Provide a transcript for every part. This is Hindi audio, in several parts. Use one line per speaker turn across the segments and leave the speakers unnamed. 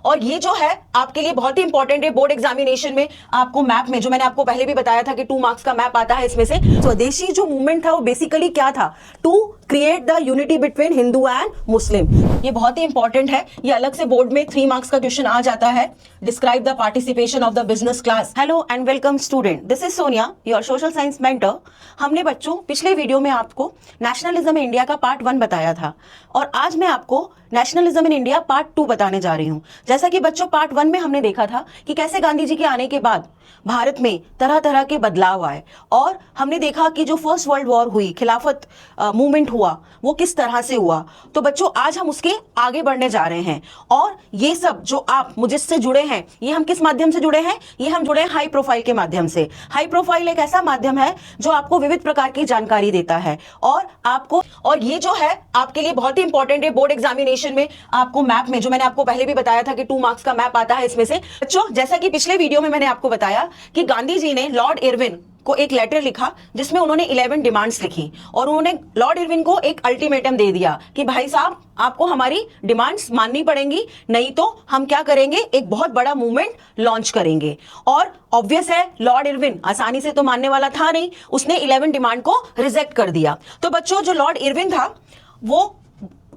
और ये जो है आपके लिए बहुत ही इंपॉर्टेंट है बोर्ड एग्जामिनेशन में। आपको मैप में, जो मैंने आपको पहले भी बताया था कि 2 मार्क्स का मैप आता है इसमें से। स्वदेशी जो मूवमेंट था वो बेसिकली क्या था? To create the unity between Hindu and Muslim. ये बहुत ही इंपॉर्टेंट है, ये अलग से बोर्ड में 3 मार्क्स का क्वेश्चन आ जाता है। Describe the participation of the business class. Hello and welcome student, this is Sonia, your social science mentor. हमने बच्चों पिछले वीडियो में आपको नेशनलिज्म इन इंडिया का पार्ट 1 बताया था और आज मैं आपको नेशनलिज्म इन इंडिया पार्ट 2 बताने जा रही हूं। जैसा कि बच्चों पार्ट 1 में हमने देखा था कि कैसे गांधी जी के आने के बाद भारत में तरह तरह के बदलाव आए और हमने देखा कि जो फर्स्ट वर्ल्ड वॉर हुई, खिलाफत मूवमेंट हुआ, वो किस तरह से हुआ। तो बच्चों आज हम उसके आगे बढ़ने जा रहे हैं और ये सब जो आप मुझसे जुड़े हैं, ये हम किस माध्यम से जुड़े हैं? ये हम जुड़े हैं हाई प्रोफाइल के माध्यम से। हाई प्रोफाइल एक ऐसा माध्यम है जो आपको विविध प्रकार की जानकारी देता है और ये जो है आपके लिए बहुत ही इंपॉर्टेंट है बोर्ड एग्जामिनेशन में। आपको मैप में, जो मैंने आपको पहले भी बताया था कि 2 मार्क्स का मैप आता है इसमें से। बच्चों जैसा कि पिछले वीडियो में मैंने आपको बताया कि गांधी जी ने लॉर्ड इरविन को एक लेटर लिखा जिसमें उन्होंने 11 डिमांड्स लिखी और उन्होंने लॉर्ड इरविन को एक अल्टीमेटम दे दिया कि भाई साहब आपको हमारी डिमांड्स माननी पड़ेंगी, नहीं तो हम क्या करेंगे, एक बहुत बड़ा मूवमेंट लॉन्च करेंगे। और ऑब्वियस है लॉर्ड इरविन आसानी से तो मानने वाला था नहीं, उसने 11 डिमांड को रिजेक्ट कर दिया। तो बच्चों जो लॉर्ड इरविन था वो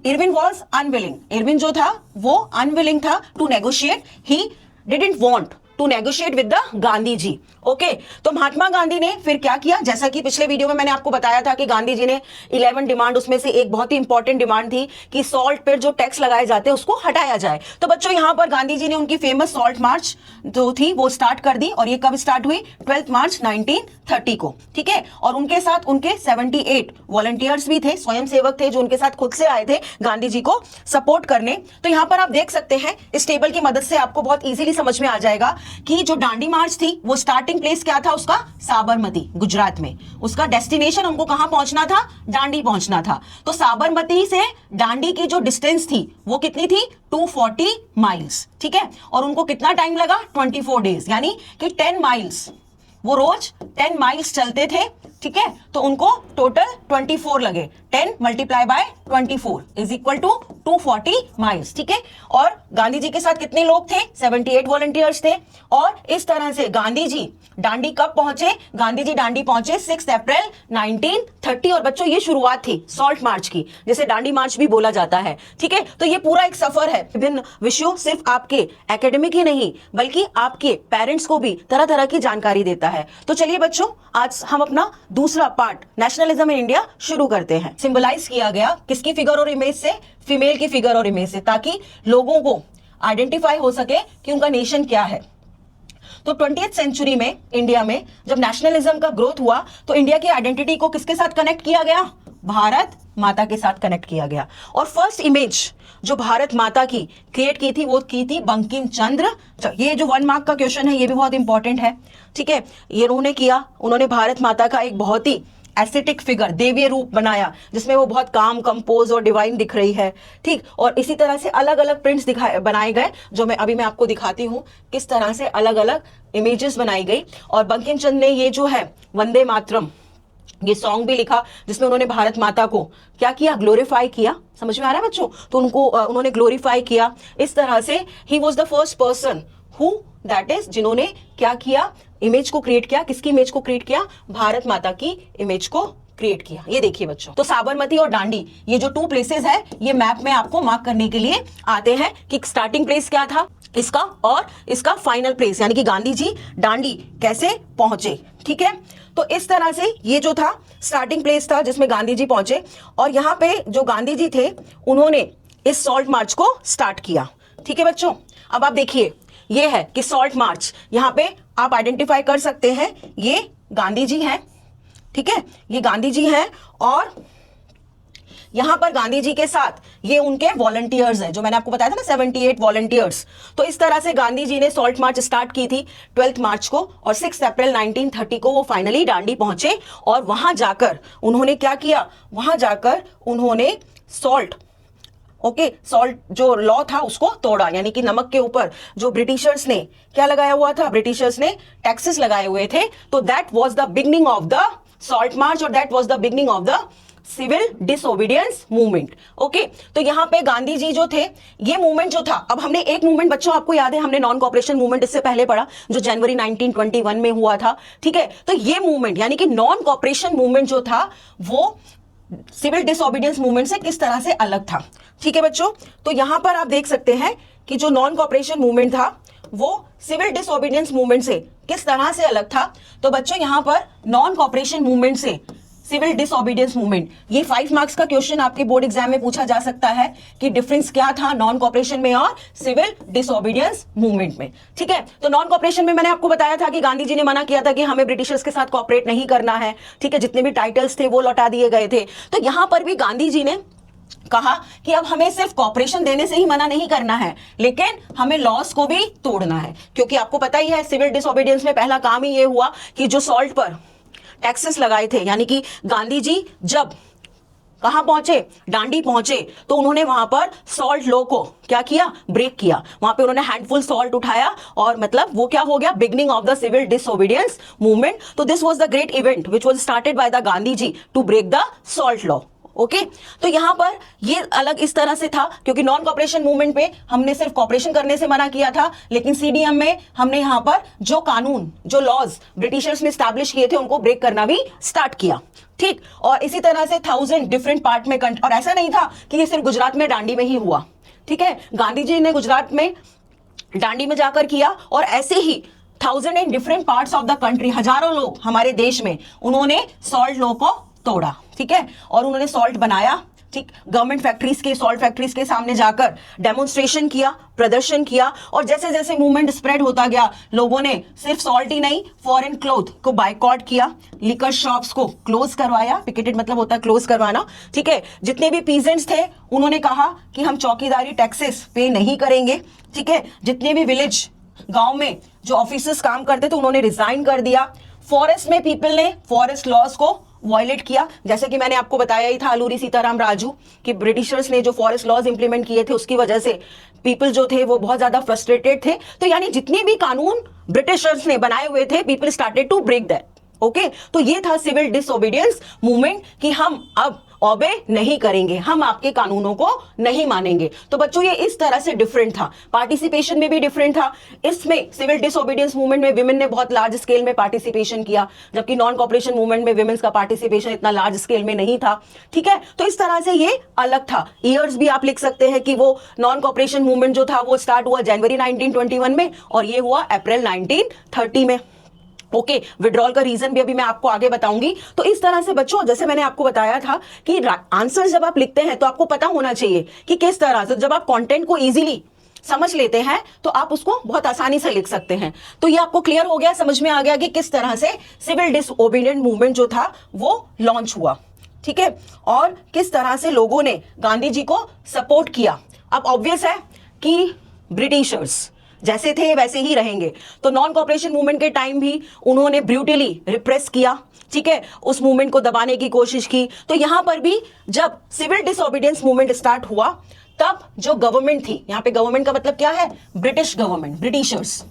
इरविन वॉज अनविलिंग, इरविन जो था वो अनविलिंग था to negotiate. He didn't want to negotiate with the Gandhi ji. Okay, तो महात्मा गांधी ने फिर क्या किया? जैसा कि पिछले वीडियो में मैंने आपको बताया था कि गांधी जी ने 11 डिमांड, उसमें से एक बहुत ही इंपॉर्टेंट डिमांड थी कि सॉल्ट पर जो टैक्स लगाए जाते हैं उसको हटाया जाए। तो बच्चों यहां पर गांधी जी ने उनकी फेमस सॉल्ट मार्च जो थी वो स्टार्ट कर दी और ये कब स्टार्ट हुई? 12 मार्च 1930 को। ठीक है, और उनके साथ उनके 78 वॉलंटियर्स भी थे, स्वयंसेवक थे जो उनके साथ खुद से आए थे गांधी जी को सपोर्ट करने। तो यहां पर आप देख सकते हैं इस टेबल की मदद से आपको बहुत इजीली समझ में आ जाएगा कि जो दांडी मार्च थी वो स्टार्टिंग प्लेस क्या था उसका? साबरमती, गुजरात में। उसका डेस्टिनेशन उनको कहां पहुंचना था? दांडी पहुंचना था। तो साबरमती से दांडी की जो डिस्टेंस थी वो कितनी थी? 240 माइल्स। ठीक है, और उनको कितना टाइम लगा? 24 डेज, यानी कि 10 माइल्स, वो रोज 10 माइल्स चलते थे। ठीक है, तो उनको टोटल 24 लगे। 10 multiply by 24 is equal to 240 miles. ठीक है, और गांधी जी के साथ कितने लोग थे? 78 वॉलंटियर्स थे। और इस तरह से गांधी जी दांडी कब पहुंचे? गांधी जी दांडी पहुंचे 6 अप्रैल 1930। और बच्चों ये शुरुआत थी सॉल्ट मार्च की, जिसे दांडी मार्च भी बोला जाता है। ठीक है, तो ये पूरा एक सफर है विभिन्न विषयों, सिर्फ आपके एकेडमिक ही नहीं बल्कि आपके पेरेंट्स को भी तरह तरह की जानकारी देता है। तो चलिए बच्चों आज हम अपना दूसरा पार्ट नेशनलिज्म इन इंडिया शुरू करते हैं। सिंबलाइज किया गया किसकी फिगर और इमेज से? फीमेल की फिगर और इमेज से, ताकि लोगों को आइडेंटिफाई हो सके कि उनका नेशन क्या है। तो 20th सेंचुरी में इंडिया में जब नेशनलिज्म का ग्रोथ हुआ तो इंडिया की आइडेंटिटी को किसके साथ कनेक्ट किया गया? भारत माता के साथ कनेक्ट किया गया। और फर्स्ट इमेज जो भारत माता की क्रिएट की थी वो की थी बंकिम चंद्र। ये जो 1 मार्क का क्वेश्चन है ये भी बहुत इंपॉर्टेंट है। ठीक है, ये उन्होंने किया, उन्होंने भारत माता का एक बहुत ही एस्थेटिक फिगर, देवीय रूप बनाया जिसमें वो बहुत काम, कंपोज और डिवाइन दिख रही है। ठीक, और इसी तरह से अलग अलग प्रिंट्स बनाए गए जो मैं आपको दिखाती हूँ किस तरह से अलग अलग इमेजेस बनाई गई। और बंकिम चंद्र ने ये जो है वंदे मातरम ये सॉन्ग भी लिखा जिसमें उन्होंने भारत माता को क्या किया? ग्लोरीफाई किया। समझ में आ रहा है बच्चों? तो उन्होंने ग्लोरीफाई किया। इस तरह से he was the first person who that is जिन्होंने क्या किया? इमेज को क्रिएट किया। किसकी इमेज को क्रिएट किया? भारत माता की इमेज को क्रिएट किया। ये देखिए बच्चों, तो साबरमती और दांडी ये जो 2 प्लेसेस है ये मैप में आपको मार्क करने के लिए आते हैं कि स्टार्टिंग प्लेस क्या था इसका और इसका फाइनल प्लेस, यानी कि गांधी जी दांडी कैसे पहुंचे। ठीक है, तो इस तरह से ये जो था स्टार्टिंग प्लेस था जिसमें गांधी जी पहुंचे और यहाँ पे जो गांधी जी थे उन्होंने इस सॉल्ट मार्च को स्टार्ट किया। ठीक है बच्चों, अब आप देखिए ये है कि सॉल्ट मार्च, यहाँ पे आप आइडेंटिफाई कर सकते हैं ये गांधी जी हैं। ठीक है, ये गांधी जी हैं और यहां पर गांधी जी के साथ ये उनके वॉलंटियर्स हैं जो मैंने आपको बताया था ना, 78 वॉलंटियर्स। तो इस तरह से गांधी जी ने सॉल्ट मार्च स्टार्ट की थी 12 मार्च को और 6 अप्रैल 1930 को वो फाइनली दांडी पहुंचे। और वहां जाकर उन्होंने क्या किया? वहां जाकर उन्होंने सॉल्ट सॉल्ट जो लॉ था उसको तोड़ा, यानी कि नमक के ऊपर जो ब्रिटिशर्स ने क्या लगाया हुआ था? ब्रिटिशर्स ने टैक्सेस लगाए हुए थे। तो that was the beginning of the salt march और that was the beginning of the civil disobedience movement. Okay, तो यहां पे गांधी जी जो थे, ये मूवमेंट जो था, अब हमने एक मूवमेंट बच्चों आपको याद है, हमने नॉन कॉपरेशन मूवमेंट इससे पहले पढ़ा जो जनवरी 1921 में हुआ था। ठीक है, तो ये मूवमेंट यानी कि नॉन कॉपरेशन मूवमेंट जो था वो सिविल डिसोबीडियंस मूवमेंट से किस तरह से अलग था। ठीक है बच्चों, तो यहां पर आप देख सकते हैं कि जो नॉन कॉपरेशन मूवमेंट था वो सिविल डिसोबीडियंस मूवमेंट से किस तरह से अलग था। तो बच्चों यहां पर नॉन कॉपरेशन मूवमेंट से सिविल डिसोबीडियंस मूवमेंट, ये 5 मार्क्स का क्वेश्चन आपके बोर्ड एग्जाम में पूछा जा सकता है कि डिफरेंस क्या था नॉन कॉपरेशन में और सिविल डिसोबीडियंस मूवमेंट में। ठीक है, तो नॉन कॉपरेशन में मैंने आपको बताया था कि गांधी जी ने मना किया था कि हमें ब्रिटिशर्स के साथ कॉपरेट नहीं करना है। ठीक है, जितने भी टाइटल्स थे वो लौटा दिए गए थे। तो यहां पर भी गांधी जी ने कहा कि अब हमें सिर्फ कॉपरेशन देने से ही मना नहीं करना है, लेकिन हमें लॉस को भी तोड़ना है, क्योंकि आपको पता ही है सिविल डिसोबीडियंस में पहला काम ही ये हुआ कि जो सॉल्ट पर टैक्सेस लगाए थे, यानी कि गांधी जी जब कहां पहुंचे, डांडी पहुंचे, तो उन्होंने वहां पर सॉल्ट लॉ को क्या किया, ब्रेक किया। वहां पे उन्होंने हैंडफुल सॉल्ट उठाया और मतलब वो क्या हो गया, beginning of the civil disobedience movement. तो this was the great event which was started by the Gandhi ji to break the salt law. Okay, तो यहां पर ये अलग इस तरह से था क्योंकि नॉन कॉपरेशन मूवमेंट पे हमने सिर्फ कॉपरेशन करने से मना किया था, लेकिन सीडीएम में हमने यहां पर जो कानून, जो लॉज ब्रिटिशर्स ने स्टैब्लिश किए थे उनको ब्रेक करना भी स्टार्ट किया। ठीक, और इसी तरह से 1000 डिफरेंट पार्ट में और ऐसा नहीं था कि ये सिर्फ गुजरात में दांडी में ही हुआ। ठीक है, गांधी जी ने गुजरात में दांडी में जाकर किया और ऐसे ही 1000 in different parts of the country, हजारों लोग हमारे देश में उन्होंने सॉल्ट लॉ को तोड़ा। ठीक है, और उन्होंने सॉल्ट बनाया। ठीक, गवर्नमेंट फैक्ट्रीज के, सॉल्ट फैक्ट्रीज के सामने जाकर डेमोन्स्ट्रेशन किया, प्रदर्शन किया, और जैसे जैसे मूवमेंट स्प्रेड होता गया लोगों ने सिर्फ सॉल्ट ही नहीं फॉरेन क्लोथ को बाइकॉट किया, लिकर शॉप्स को क्लोज करवाया, पिकेटेड मतलब होता है क्लोज करवाना। ठीक है, जितने भी पीजेंट्स थे उन्होंने कहा कि हम चौकीदारी टैक्सेस पे नहीं करेंगे। ठीक है, जितने भी विलेज गांव में जो ऑफिसर्स काम करते थे उन्होंने रिजाइन कर दिया। फॉरेस्ट में पीपल ने फॉरेस्ट लॉज को वायलेट किया, जैसे कि मैंने आपको बताया ही था अलूरी सीताराम राजू कि ब्रिटिशर्स ने जो फॉरेस्ट लॉज इंप्लीमेंट किए थे उसकी वजह से पीपल जो थे वो बहुत ज्यादा फ्रस्ट्रेटेड थे। तो यानी जितने भी कानून ब्रिटिशर्स ने बनाए हुए थे people started to break that. Okay, तो ये था सिविल डिसोबीडियंस मूवमेंट कि हम अब ओबे नहीं करेंगे, हम आपके कानूनों को नहीं मानेंगे। तो बच्चों ये इस तरह से डिफरेंट था, पार्टिसिपेशन में भी डिफरेंट था। इसमें सिविल डिसोबीडियंस मूवमेंट में विमेन ने बहुत लार्ज स्केल में पार्टिसिपेशन किया, जबकि नॉन कॉपरेशन मूवमेंट में विमेन्स का पार्टिसिपेशन इतना लार्ज स्केल में नहीं था। ठीक है, तो इस तरह से ये अलग था। ईयर्स भी आप लिख सकते हैं कि वो नॉन कॉपरेशन मूवमेंट जो था वो स्टार्ट हुआ जनवरी 1921 में और ये हुआ अप्रैल 1930 में। ओके, विड्रॉल का रीजन भी अभी मैं आपको आगे बताऊंगी। तो इस तरह से बच्चों, जैसे मैंने आपको बताया था कि आंसर जब आप लिखते हैं तो आपको पता होना चाहिए कि किस तरह से, जब आप कंटेंट को इजीली समझ लेते हैं तो आप उसको बहुत आसानी से लिख सकते हैं। तो ये आपको क्लियर हो गया, समझ में आ गया कि किस तरह से सिविल डिसओबीडिएंट मूवमेंट जो था वो लॉन्च हुआ। ठीक है, और किस तरह से लोगों ने गांधी जी को सपोर्ट किया। अब ऑब्वियस है कि ब्रिटिशर्स जैसे थे वैसे ही रहेंगे, तो नॉन कॉपरेशन मूवमेंट के टाइम भी उन्होंने ब्रूटली रिप्रेस किया। ठीक है, उस मूवमेंट को दबाने की कोशिश की। तो यहां पर भी जब सिविल डिसओबीडियंस मूवमेंट स्टार्ट हुआ तब जो गवर्नमेंट थी, यहां पे गवर्नमेंट का मतलब क्या है, ब्रिटिश गवर्नमेंट, ब्रिटिशर्स।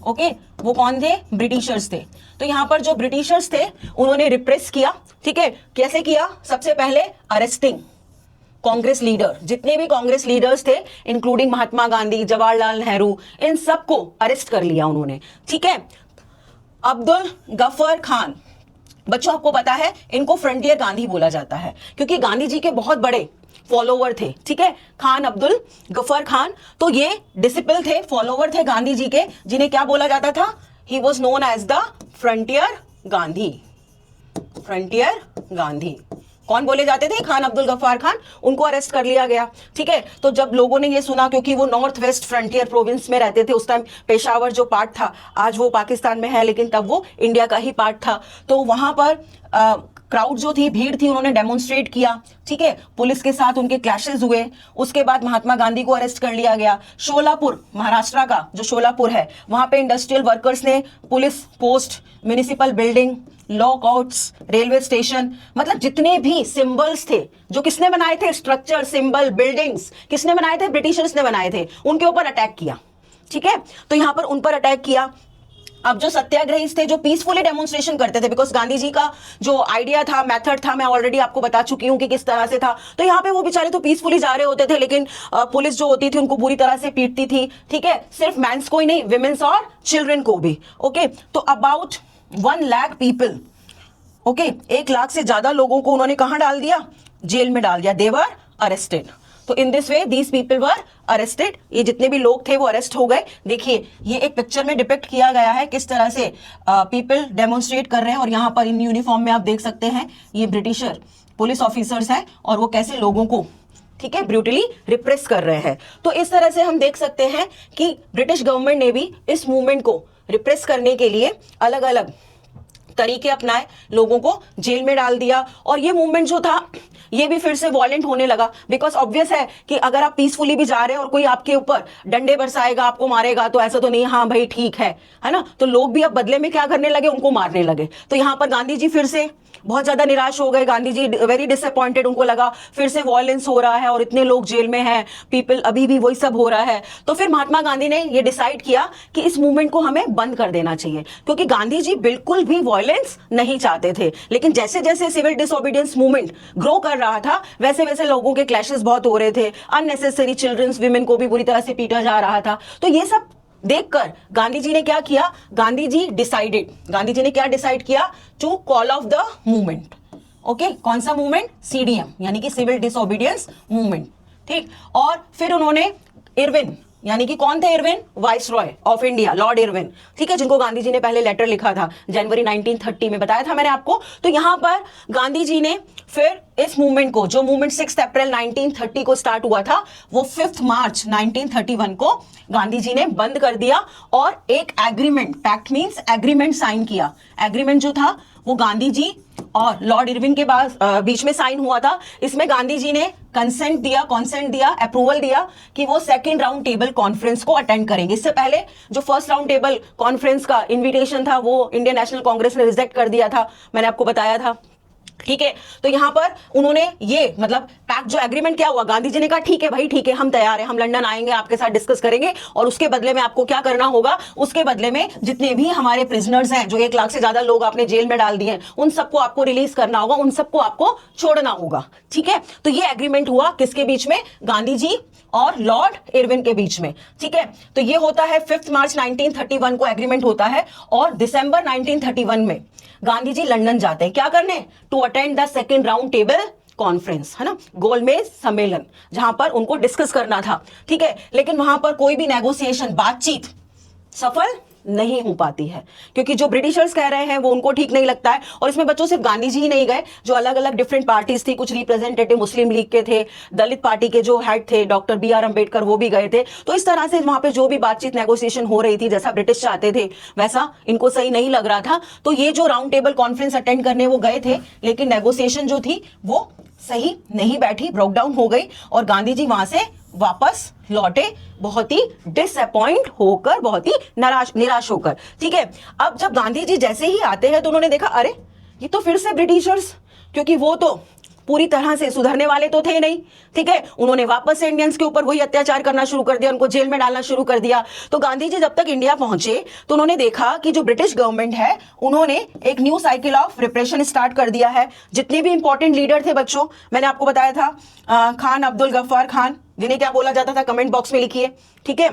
ओके, वो कौन थे, ब्रिटिशर्स थे। तो यहां पर जो ब्रिटिशर्स थे उन्होंने रिप्रेस किया। ठीक है, कैसे किया, सबसे पहले अरेस्टिंग कांग्रेस लीडर, जितने भी कांग्रेस लीडर्स थे इंक्लूडिंग महात्मा गांधी, जवाहरलाल नेहरू, इन सबको अरेस्ट कर लिया उन्होंने। ठीक है, अब्दुल गफर खान, बच्चों आपको पता है इनको फ्रंटियर गांधी बोला जाता है क्योंकि गांधी जी के बहुत बड़े फॉलोवर थे। ठीक है, खान अब्दुल गफर खान, तो ये डिसिपल थे, फॉलोवर थे गांधी जी के, जिन्हें क्या बोला जाता था, he was known as the frontier Gandhi. Frontier Gandhi कौन बोले जाते थे, खान अब्दुल गफ्फार खान, उनको अरेस्ट कर लिया गया। ठीक है, तो जब लोगों ने ये सुना, क्योंकि वो नॉर्थ वेस्ट फ्रंटियर प्रोविंस में रहते थे उस टाइम, पेशावर जो पार्ट था आज वो पाकिस्तान में है लेकिन तब वो इंडिया का ही पार्ट था, तो वहां पर क्राउड जो थी, भीड़ थी, उन्होंने डेमोन्स्ट्रेट किया। ठीक है, पुलिस के साथ उनके क्लैशेस हुए, उसके बाद महात्मा गांधी को अरेस्ट कर लिया गया। शोलापुर, महाराष्ट्र का जो शोलापुर है, वहां पे इंडस्ट्रियल वर्कर्स ने police post, municipal building, lockouts, railway station, मतलब जितने भी सिंबल्स थे जो किसने बनाए थे, स्ट्रक्चर, सिंबल, बिल्डिंग्स किसने बनाए थे, ब्रिटिशर्स ने बनाए थे, उनके ऊपर अटैक किया। ठीक है, तो यहां पर उन पर अटैक किया। अब जो सत्याग्रही थे, जो पीसफुली डेमोन्स्ट्रेशन करते थे, बिकॉज गांधी जी का जो आइडिया था, मेथड था, मैं ऑलरेडी आपको बता चुकी हूं कि किस तरह से था, तो यहाँ पे वो बेचारे तो पीसफुली जा रहे होते थे, लेकिन पुलिस जो होती थी उनको बुरी तरह से पीटती थी, ठीक है, सिर्फ मैंस को ही नहीं, विमेन्स और चिल्ड्रन को भी। ओके, तो about 1 lakh people, okay, 1 lakh से ज्यादा लोगों को उन्होंने कहां डाल दिया, जेल में डाल दिया, दे वर अरेस्टेड। तो in this way these people were arrested, ये जितने भी लोग थे वो अरेस्ट हो गए। देखिए ये एक पिक्चर में डिपिक्ट किया गया है किस तरह से पीपल डेमोन्स्ट्रेट कर रहे हैं, और यहाँ पर इन यूनिफॉर्म में आप देख सकते हैं ये ब्रिटिशर पुलिस ऑफिसर्स हैं और वो कैसे लोगों को, ठीक है, ब्रूटली रिप्रेस कर रहे हैं। तो इस तरह से हम देख सकते हैं कि ब्रिटिश गवर्नमेंट ने भी इस मूवमेंट को रिप्रेस करने के लिए अलग अलग तरीके अपनाए, लोगों को जेल में डाल दिया, और ये मूवमेंट जो था ये भी फिर से वॉयलेंट होने लगा, बिकॉज ऑब्वियस है कि अगर आप पीसफुली भी जा रहे हैं और कोई आपके ऊपर डंडे बरसाएगा, आपको मारेगा, तो ऐसा तो नहीं हाँ भाई ठीक है ना, तो लोग भी अब बदले में क्या करने लगे, उनको मारने लगे। तो यहाँ पर गांधी जी फिर से बहुत ज्यादा निराश हो गए, गांधी जी वेरी डिसअपॉइंटेड, उनको लगा फिर से वॉयलेंस हो रहा है और इतने लोग जेल में हैं, पीपल अभी भी वही सब हो रहा है। तो फिर महात्मा गांधी ने ये डिसाइड किया कि इस मूवमेंट को हमें बंद कर देना चाहिए, क्योंकि गांधी जी बिल्कुल भी वॉयलेंस नहीं चाहते थे, लेकिन जैसे जैसे सिविल डिसओबीडियंस मूवमेंट ग्रो कर रहा था वैसे वैसे लोगों के क्लैशेस बहुत हो रहे थे, अननेसेसरी चिल्ड्रंस, विमेन को भी बुरी तरह से पीटा जा रहा था। तो ये सब देखकर गांधी जी ने क्या किया, गांधी जी ने क्या डिसाइड किया, to call off the movement. Okay, कौन सा मूवमेंट, सीडीएम, यानी कि सिविल डिसओबीडियंस मूवमेंट, ठीक। और फिर उन्होंने इरविन, यानी कि कौन थे Irwin, vice Roy of India, Lord Irwin, ठीक है, जिनको गांधी जी ने पहले लेटर लिखा था जनवरी 1930 में, बताया था मैंने आपको। तो यहां पर गांधी जी ने फिर इस मूवमेंट को, जो मूवमेंट 6 अप्रैल 1930 को स्टार्ट हुआ था, वो 5 मार्च 1931 को गांधी जी ने बंद कर दिया और एक agreement, pact means agreement, sign किया। एग्रीमेंट जो था वो गांधी जी और लॉर्ड इरविन के बीच में साइन हुआ था। इसमें गांधी जी ने कंसेंट दिया, अप्रूवल दिया कि वो सेकंड राउंड टेबल कॉन्फ्रेंस को अटेंड करेंगे। इससे पहले जो फर्स्ट राउंड टेबल कॉन्फ्रेंस का इन्विटेशन था वो इंडियन नेशनल कांग्रेस ने रिजेक्ट कर दिया था, मैंने आपको बताया था, ठीक है। तो यहां पर उन्होंने ये मतलब पैक्ट, जो एग्रीमेंट क्या हुआ, गांधी जी ने कहा ठीक है भाई, ठीक है, हम तैयार हैं, हम लंदन आएंगे, आपके साथ डिस्कस करेंगे, और उसके बदले में आपको क्या करना होगा, उसके बदले में जितने भी हमारे प्रिजनर्स हैं, जो 1 लाख से ज्यादा लोग आपने जेल में डाल दिए हैं, उन सबको आपको रिलीज करना होगा, उन सबको आपको छोड़ना होगा, ठीक है। तो ये एग्रीमेंट हुआ किसके बीच में, गांधी जी और लॉर्ड इरविन के बीच में, ठीक है। तो ये होता है 5 मार्च 1931 को एग्रीमेंट होता है, और दिसंबर 1931 में गांधी जी लंदन जाते हैं, क्या करने, to attend the second round table conference, है ना, गोलमेज सम्मेलन, जहां पर उनको डिस्कस करना था, ठीक है। लेकिन वहां पर कोई भी नेगोशिएशन, बातचीत सफल नहीं हो पाती है, क्योंकि जो ब्रिटिशर्स कह रहे हैं वो उनको ठीक नहीं लगता है। और इसमें बच्चों सिर्फ गांधी जी ही नहीं गए, जो अलग अलग डिफरेंट पार्टीज थी, कुछ रिप्रेजेंटेटिव मुस्लिम लीग के थे, दलित पार्टी के जो हेड थे डॉक्टर BR अम्बेडकर, वो भी गए थे। तो इस तरह से वहां पे जो भी बातचीत, नेगोशिएशन हो रही थी, जैसा ब्रिटिश चाहते थे वैसा इनको सही नहीं लग रहा था। तो ये जो राउंड टेबल कॉन्फ्रेंस अटेंड करने वो गए थे, लेकिन नेगोशिएशन जो थी वो सही नहीं बैठी, ब्रोक डाउन हो गई, और गांधी जी वहां से वापस लौटे बहुत ही डिसअपॉइंट होकर, बहुत ही निराश होकर, ठीक है। अब जब गांधी जी जैसे ही आते हैं तो उन्होंने देखा, अरे ये तो फिर से ब्रिटिशर्स, क्योंकि वो तो पूरी तरह से सुधरने वाले तो थे नहीं, ठीक है। उन्होंने वापस से इंडियंस के ऊपर वही अत्याचार करना शुरू कर दिया, उनको जेल में डालना शुरू कर दिया। तो गांधी जी जब तक इंडिया पहुंचे तो उन्होंने देखा कि जो ब्रिटिश गवर्नमेंट है उन्होंने एक new cycle of repression start कर दिया है। जितने भी इंपॉर्टेंट लीडर थे बच्चों, मैंने आपको बताया था, खान अब्दुल गफ्फार खान, जिन्हें क्या बोला जाता था, कमेंट बॉक्स में लिखिए, ठीक है,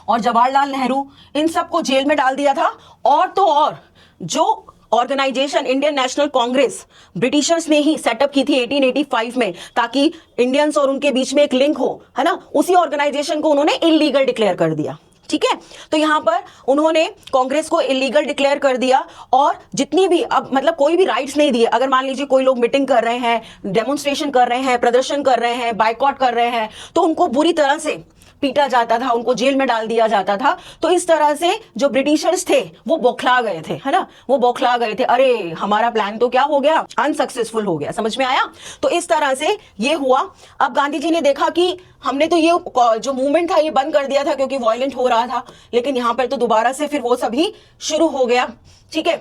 और जवाहरलाल नेहरू, इन सबको जेल में डाल दिया था। और तो और जो organisation Indian National Congress Britishers ने ही सेटअप की थी 1885 में, ताकि इंडियंस और उनके बीच में एक लिंक हो, है ना, उसी ऑर्गेनाइजेशन को उन्होंने इलीगल डिक्लेयर कर दिया, ठीक है। तो यहां पर उन्होंने कांग्रेस को इलीगल डिक्लेयर कर दिया, और जितनी भी अब मतलब कोई भी राइट्स नहीं दिए। अगर मान लीजिए कोई लोग मीटिंग कर रहे हैं, डेमोन्स्ट्रेशन कर रहे हैं, प्रदर्शन कर रहे हैं, बाइकआउट कर रहे हैं, तो उनको बुरी तरह से पीटा जाता था, उनको जेल में डाल दिया जाता था। तो इस तरह से जो ब्रिटिशर्स थे वो बौखला गए थे, है ना, वो बौखला गए थे, अरे हमारा प्लान तो क्या हो गया, अनसक्सेसफुल हो गया, समझ में आया। तो इस तरह से ये हुआ। अब गांधी जी ने देखा कि हमने तो ये जो मूवमेंट था ये बंद कर दिया था क्योंकि वायलेंट हो रहा था, लेकिन यहां पर तो दोबारा से फिर वो सभी शुरू हो गया, ठीक है।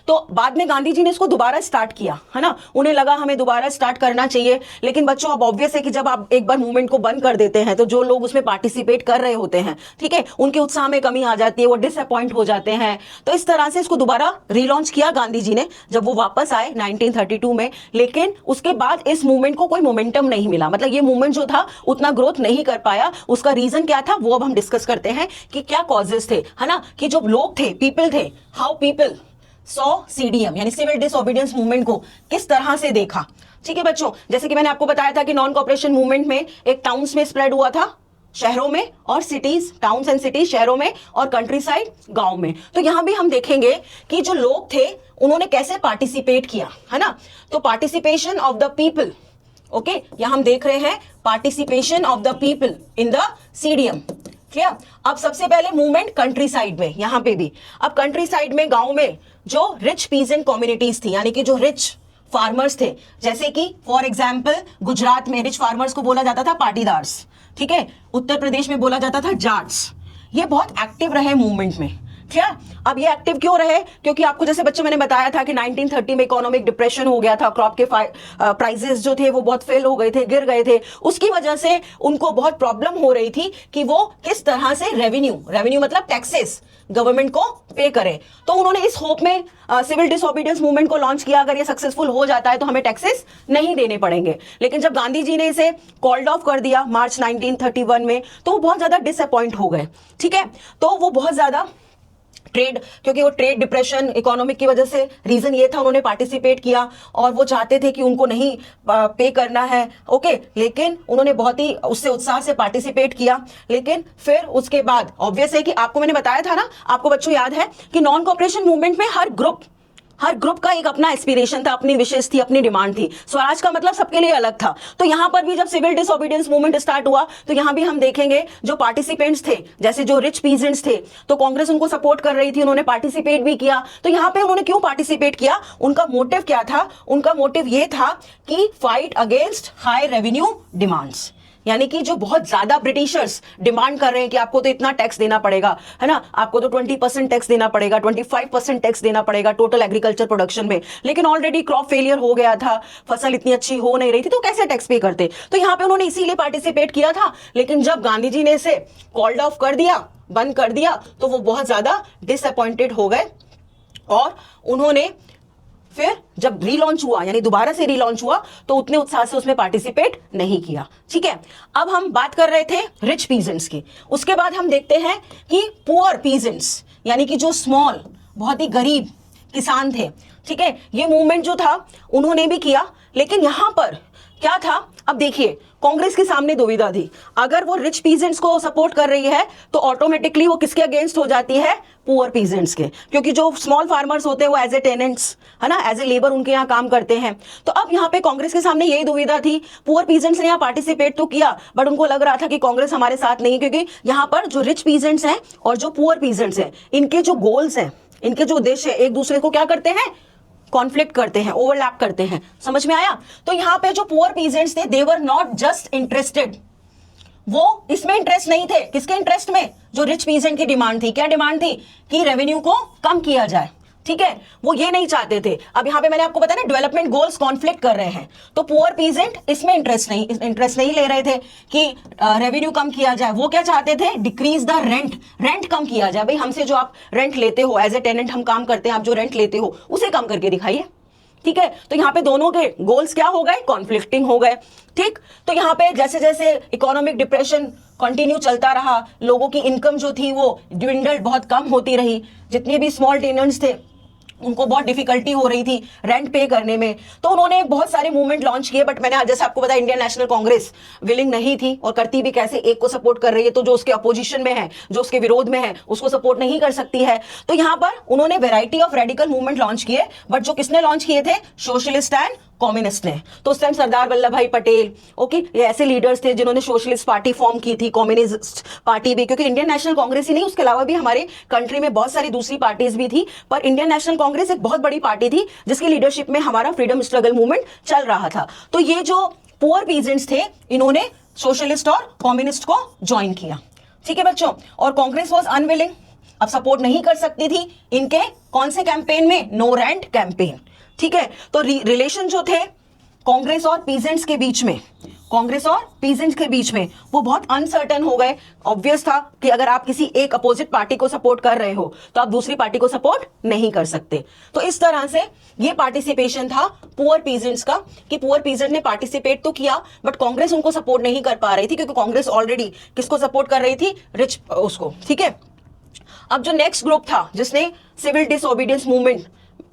तो बाद में गांधी जी ने इसको दोबारा स्टार्ट किया, है ना, उन्हें लगा हमें दोबारा स्टार्ट करना चाहिए। लेकिन बच्चों अब ऑब्वियस है कि जब आप एक बार मूवमेंट को बंद कर देते हैं तो जो लोग उसमें पार्टिसिपेट कर रहे होते हैं, ठीक है, उनके उत्साह में कमी आ जाती है, वो डिसअपॉइंट हो जाते हैं। तो इस तरह से इसको दोबारा रीलॉन्च किया गांधी जी ने जब वो वापस आए 1932 में। लेकिन उसके बाद इस मूवमेंट को कोई मोमेंटम नहीं मिला, मतलब ये मूवमेंट जो था उतना ग्रोथ नहीं कर पाया। उसका रीजन क्या था वो अब हम डिस्कस करते हैं कि क्या कॉजेस थे, है ना, कि जो लोग थे, पीपल थे, हाउ पीपल सॉ सीडीएम यानी सिविल डिसओबीडियंस मूवमेंट को किस तरह से देखा। ठीक है बच्चों, जैसे कि मैंने आपको बताया था कि नॉन कॉपरेशन मूवमेंट में एक टाउन्स में स्प्रेड हुआ था, शहरों में, और सिटीज, टाउन्स एंड सिटीज शहरों में, और कंट्री साइड गांव में। तो यहां भी हम देखेंगे कि जो लोग थे उन्होंने कैसे पार्टिसिपेट किया, है ना। तो participation of the people, okay, यहां हम देख रहे हैं participation of the people in the CDM. Clear. अब सबसे पहले मूवमेंट कंट्री साइड में, यहां पे भी अब कंट्री साइड में, गांव में जो रिच पीजेंट कम्युनिटीज थी, यानी कि जो रिच फार्मर्स थे, जैसे कि फॉर एग्जाम्पल गुजरात में रिच फार्मर्स को बोला जाता था पाटीदार्स, ठीक है, उत्तर प्रदेश में बोला जाता था जाट्स। ये बहुत एक्टिव रहे मूवमेंट में। क्या अब ये एक्टिव क्यों रहे? क्योंकि आपको जैसे बच्चों मैंने बताया था कि 1930 में इकोनॉमिक डिप्रेशन हो गया था, क्रॉप के प्राइसेस जो थे वो बहुत फेल हो गए थे, गिर गए थे। उसकी वजह से उनको बहुत प्रॉब्लम हो रही थी कि वो किस तरह से रेवेन्यू मतलब टैक्सेस गवर्नमेंट को पे करे। तो उन्होंने इस होप में सिविल डिसओबीडियंस मूवमेंट को लॉन्च किया, अगर ये सक्सेसफुल हो जाता है तो हमें टैक्सेस नहीं देने पड़ेंगे। लेकिन जब गांधी जी ने इसे कॉल्ड ऑफ कर दिया मार्च 1931 में, तो वो बहुत ज्यादा डिसअपॉइंट हो गए। ठीक है, तो वो बहुत ज्यादा ट्रेड, क्योंकि वो ट्रेड डिप्रेशन इकोनॉमिक की वजह से रीजन ये था, उन्होंने पार्टिसिपेट किया और वो चाहते थे कि उनको नहीं पे करना है, ओके। लेकिन उन्होंने बहुत ही उससे उत्साह से पार्टिसिपेट किया। लेकिन फिर उसके बाद ऑब्वियस है कि आपको मैंने बताया था ना, आपको बच्चों याद है कि नॉन कॉपरेशन मूवमेंट में हर ग्रुप का एक अपना एस्पिरेशन था, अपनी विशेष थी, अपनी डिमांड थी। स्वराज का मतलब सबके लिए अलग था। तो यहां पर भी जब सिविल डिसओबीडियंस मूवमेंट स्टार्ट हुआ तो यहां भी हम देखेंगे जो पार्टिसिपेंट्स थे, जैसे जो रिच पीजेंट्स थे, तो कांग्रेस उनको सपोर्ट कर रही थी, उन्होंने पार्टिसिपेट भी किया। तो यहां पे उन्होंने क्यों पार्टिसिपेट किया? उनका मोटिव क्या था? उनका मोटिव ये था कि fight against high revenue demands, यानी कि जो बहुत ज्यादा ब्रिटिशर्स डिमांड कर रहे हैं कि आपको तो इतना टैक्स देना पड़ेगा, है ना, आपको तो 20% टैक्स देना पड़ेगा, 25% टैक्स देना पड़ेगा टोटल एग्रीकल्चर प्रोडक्शन में। लेकिन ऑलरेडी क्रॉप फेलियर हो गया था, फसल इतनी अच्छी हो नहीं रही थी, तो कैसे टैक्स पे करते? तो यहां पे उन्होंने इसीलिए पार्टिसिपेट किया था। लेकिन जब गांधी जी ने इसे कॉल्ड ऑफ कर दिया, बंद कर दिया, तो वो बहुत ज्यादा डिसअपॉइंटेड हो गए और उन्होंने फिर जब रीलॉन्च हुआ, यानी दोबारा से रीलॉन्च हुआ, तो उतने उत्साह से उसमें पार्टिसिपेट नहीं किया। ठीक है, अब हम बात कर रहे थे रिच पीजेंट्स की। उसके बाद हम देखते हैं कि पुअर पीजेंट्स, यानी कि जो स्मॉल, बहुत ही गरीब किसान थे। ठीक है, ये मूवमेंट जो था उन्होंने भी किया। लेकिन यहां पर क्या था? अब देखिए, कांग्रेस के सामने दुविधा थी। अगर वो रिच पीजेंट्स को सपोर्ट कर रही है तो ऑटोमेटिकली वो किसके अगेंस्ट हो जाती है? पुअर पीजेंट्स के, क्योंकि जो स्मॉल फार्मर्स होते हैं वो एज ए टेनेंट्स, है ना, एज ए लेबर उनके यहाँ काम करते हैं। तो अब यहाँ पे कांग्रेस के सामने यही दुविधा थी। पुअर पीजेंट्स ने यहाँ पार्टिसिपेट तो किया, बट उनको लग रहा था कि कांग्रेस हमारे साथ नहीं, क्योंकि यहाँ पर जो रिच पीजेंट्स हैं और जो पुअर पीजेंट्स हैं, इनके जो गोल्स हैं, इनके जो उद्देश्य है, एक दूसरे को क्या करते हैं? कॉन्फ्लिक्ट करते हैं, ओवरलैप करते हैं। समझ में आया? तो यहां पे जो पुअर पीजेंट्स थे, दे वर नॉट जस्ट इंटरेस्टेड, वो इसमें इंटरेस्ट नहीं थे। किसके इंटरेस्ट में? जो रिच पीजेंट की डिमांड थी। क्या डिमांड थी? कि रेवेन्यू को कम किया जाए। ठीक है, वो ये नहीं चाहते थे। अब यहां पे मैंने आपको बताया ना, डेवलपमेंट गोल्स कॉन्फ्लिक्ट कर रहे हैं। तो पुअर पीजेंट इसमें इंटरेस्ट नहीं ले रहे थे कि रेवेन्यू कम किया जाए। वो क्या चाहते थे? डिक्रीज द रेंट कम किया जाए। भाई हमसे जो आप रेंट लेते हो, एज ए टेनेंट हम काम करते हैं, आप जो रेंट लेते हो उसे कम करके दिखाइए। ठीक है, तो यहाँ पे दोनों के गोल्स क्या हो गए? कॉन्फ्लिक्टिंग हो गए। ठीक, तो यहाँ पे जैसे जैसे इकोनॉमिक डिप्रेशन कंटिन्यू चलता रहा, लोगों की इनकम जो थी वो ड्विंडल्ड, बहुत कम होती रही। जितने भी स्मॉल टेनेंट्स थे उनको बहुत डिफिकल्टी हो रही थी रेंट पे करने में। तो उन्होंने बहुत सारे मूवमेंट लॉन्च किए, बट मैंने जैसे आपको बताया, इंडियन नेशनल कांग्रेस विलिंग नहीं थी, और करती भी कैसे? एक को सपोर्ट कर रही है तो जो उसके अपोजिशन में है, जो उसके विरोध में है, उसको सपोर्ट नहीं कर सकती है। तो यहां पर उन्होंने variety of radical movement launch किए, बट जो किसने लॉन्च किए थे? सोशलिस्ट एंड कम्युनिस्ट ने। तो उस टाइम सरदार वल्लभ भाई पटेल, ओके, ये ऐसे लीडर्स थे जिन्होंने सोशलिस्ट पार्टी फॉर्म की थी, कम्युनिस्ट पार्टी भी, क्योंकि इंडियन नेशनल कांग्रेस ही नहीं, उसके अलावा भी हमारे कंट्री में बहुत सारी दूसरी पार्टीज भी थी, पर इंडियन नेशनल कांग्रेस एक बहुत बड़ी पार्टी थी जिसकी लीडरशिप में हमारा फ्रीडम स्ट्रगल मूवमेंट चल रहा था। तो ये जो पुअर पीजेंट्स थे, इन्होंने सोशलिस्ट और कम्युनिस्ट को ज्वाइन किया। ठीक है बच्चों, और कांग्रेस वॉज अनविलिंग अब सपोर्ट नहीं कर सकती थी इनके कौन से कैंपेन में, नो रेंट कैंपेन। ठीक है, तो रिलेशन जो थे कांग्रेस और पीजेंट्स के बीच में, कांग्रेस और पीजेंट्स के बीच में वो बहुत अनसर्टन हो गए। ऑब्वियस था कि अगर आप किसी एक अपोजिट पार्टी को सपोर्ट कर रहे हो तो आप दूसरी पार्टी को सपोर्ट नहीं कर सकते। तो इस तरह से ये पार्टिसिपेशन था पुअर पीजेंट्स का, कि पुअर पीजेंट ने पार्टिसिपेट तो किया बट कांग्रेस उनको सपोर्ट नहीं कर पा रही थी, क्योंकि कांग्रेस ऑलरेडी किसको सपोर्ट कर रही थी, रिच उसको। ठीक है, अब जो नेक्स्ट ग्रुप था जिसने सिविल डिसओबीडियंस मूवमेंट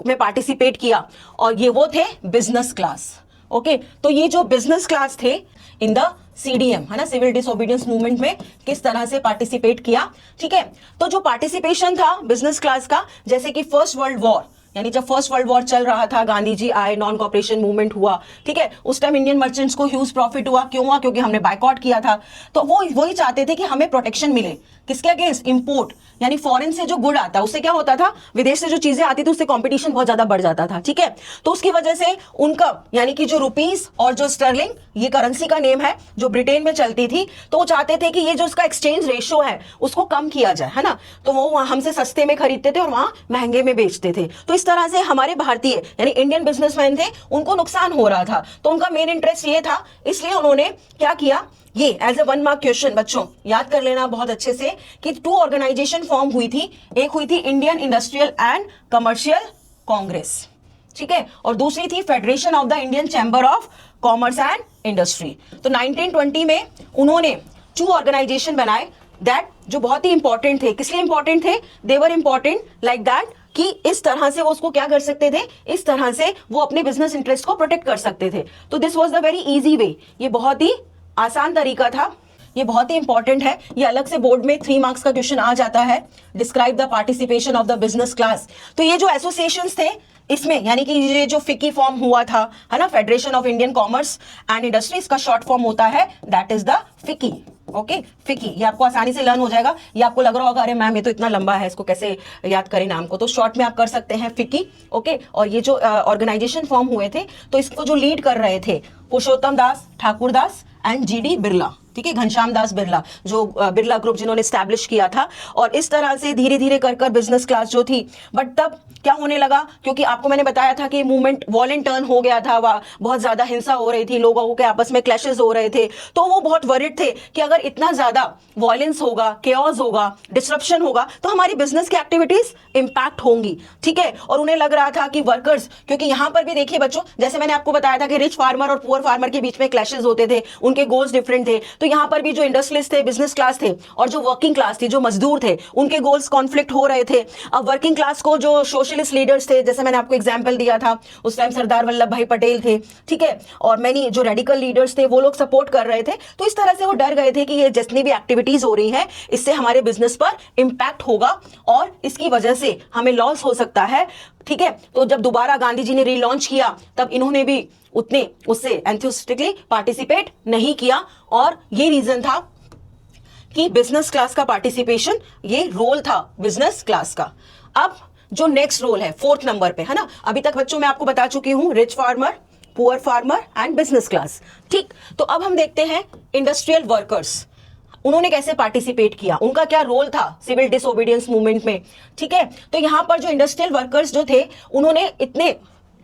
में पार्टिसिपेट किया, और ये वो थे बिजनेस क्लास। ओके, तो ये जो बिजनेस क्लास थे इन द सीडीएम, है ना, सिविल डिसओबीडियंस मूवमेंट में किस तरह से पार्टिसिपेट किया। ठीक है, तो जो पार्टिसिपेशन था बिजनेस क्लास का, जैसे कि फर्स्ट वर्ल्ड वॉर, यानी जब फर्स्ट वर्ल्ड वॉर चल रहा था, गांधी जी आए, नॉन कॉपरेशन मूवमेंट हुआ। ठीक है, उस टाइम इंडियन मर्चेंट्स को ह्यूज प्रॉफिट हुआ। क्यों हुआ? क्योंकि हमने बायकॉट किया था। तो वो वही चाहते थे कि हमें प्रोटेक्शन मिले, किसके अगेंस्ट, इंपोर्ट, यानी फॉरेन से जो गुड आता है उससे क्या होता था, विदेश से जो चीजें आती थी उससे कंपटीशन बहुत ज्यादा बढ़ जाता था। ठीक है, तो उसकी वजह से उनका यानी कि जो रुपीस और जो स्टर्लिंग, ये करेंसी का नेम है जो ब्रिटेन में चलती थी, तो वो चाहते थे कि ये जो उसका एक्सचेंज रेशियो है उसको कम किया जाए, है ना। तो वो हमसे सस्ते में खरीदते थे और वहां महंगे में बेचते थे। तो इस तरह से हमारे भारतीय यानी इंडियन बिजनेसमैन थे, उनको नुकसान हो रहा था। तो उनका मेन इंटरेस्ट ये था, इसलिए उन्होंने क्या किया, ये एज ए 1 मार्क क्वेश्चन बच्चों याद कर लेना बहुत अच्छे से, कि 2 ऑर्गेनाइजेशन फॉर्म हुई थी। एक हुई थी Indian industrial and commercial Congress, ठीक है, और दूसरी थी federation of the Indian chamber of commerce and industry. तो 1920 में उन्होंने 2 ऑर्गेनाइजेशन बनाए दैट, जो बहुत ही इंपॉर्टेंट थे। किस लिए इंपॉर्टेंट थे? दे वर इंपॉर्टेंट लाइक दैट कि इस तरह से वो उसको क्या कर सकते थे, इस तरह से वो अपने बिजनेस इंटरेस्ट को प्रोटेक्ट कर सकते थे। तो this was the very easy way, ये बहुत ही आसान तरीका था, ये बहुत ही इंपॉर्टेंट है। ये अलग से बोर्ड में 3 मार्क्स का क्वेश्चन आ जाता है, describe the participation of the business class. तो ये जो एसोसिएशंस थे इसमें, यानी कि ये जो फिकी फॉर्म हुआ था, है ना, federation of Indian commerce and industry, इसका शॉर्ट फॉर्म होता है दैट इज द फिकी। ओके, फिकी, ये आपको आसानी से लर्न हो जाएगा। ये आपको लग रहा होगा अरे मैम ये तो इतना लंबा है, इसको कैसे याद करें नाम को, तो शॉर्ट में आप कर सकते हैं फिकी। ओके, और ये जो ऑर्गेनाइजेशन फॉर्म हुए थे, तो इसको जो लीड कर रहे थे पुरुषोत्तम दास, ठाकुर दास एंड जीडी बिरला। ठीक है, घनश्याम दास बिरला, जो बिरला ग्रुप जिन्होंने स्टैब्लिश किया था। और इस तरह से धीरे धीरे कर बिजनेस क्लास जो थी, बट तब क्या होने लगा, क्योंकि आपको मैंने बताया था कि मूवमेंट वॉलेंट टर्न हो गया था, बहुत ज्यादा हिंसा हो रही थी, लोगों के आपस में क्लैशेस हो रहे थे। तो वो बहुत वरिड थे कि अगर इतना ज्यादा वॉयलेंस होगा, केओस होगा, डिसरप्शन होगा, तो हमारी बिजनेस की एक्टिविटीज इंपैक्ट होंगी। ठीक है, और उन्हें लग रहा था कि वर्कर्स, क्योंकि यहां पर भी देखिए बच्चों, जैसे मैंने आपको बताया था कि रिच फार्मर और पुअर फार्मर के बीच में क्लैशेस होते थे, उनके गोल्स डिफरेंट थे। तो यहां पर भी जो इंडस्ट्रियलिस्ट थे, बिजनेस क्लास थे, और जो वर्किंग क्लास थी, जो मजदूर थे, उनके गोल्स कॉन्फ्लिक्ट हो रहे थे। अब वर्किंग क्लास को जो सोशलिस्ट लीडर्स थे, जैसे मैंने आपको एग्जांपल दिया था, उस टाइम सरदार वल्लभ भाई पटेल थे, ठीक है, और मैनी जो रेडिकल लीडर्स थे, वो लोग सपोर्ट कर रहे थे। तो इस तरह से वो डर गए थे कि ये जितनी भी एक्टिविटीज हो रही है इससे हमारे बिजनेस पर इंपैक्ट होगा और इसकी वजह से हमें लॉस हो सकता है। ठीक है, तो जब दोबारा गांधी जी ने रीलॉन्च किया, तब इन्होंने भी उतने उससे एंथुसियास्टिकली पार्टिसिपेट नहीं किया, और ये रीजन था कि बिजनेस क्लास का पार्टिसिपेशन, ये रोल था बिजनेस क्लास का। अब जो नेक्स्ट रोल है 4th नंबर पे, है ना, अभी तक बच्चों मैं आपको बता चुकी हूं rich farmer, poor farmer and business class. ठीक, तो अब हम देखते हैं इंडस्ट्रियल वर्कर्स, उन्होंने कैसे पार्टिसिपेट किया, उनका क्या रोल था सिविल डिसओबीडियंस मूवमेंट में। ठीक है, तो यहां पर जो इंडस्ट्रियल वर्कर्स जो थे, उन्होंने इतने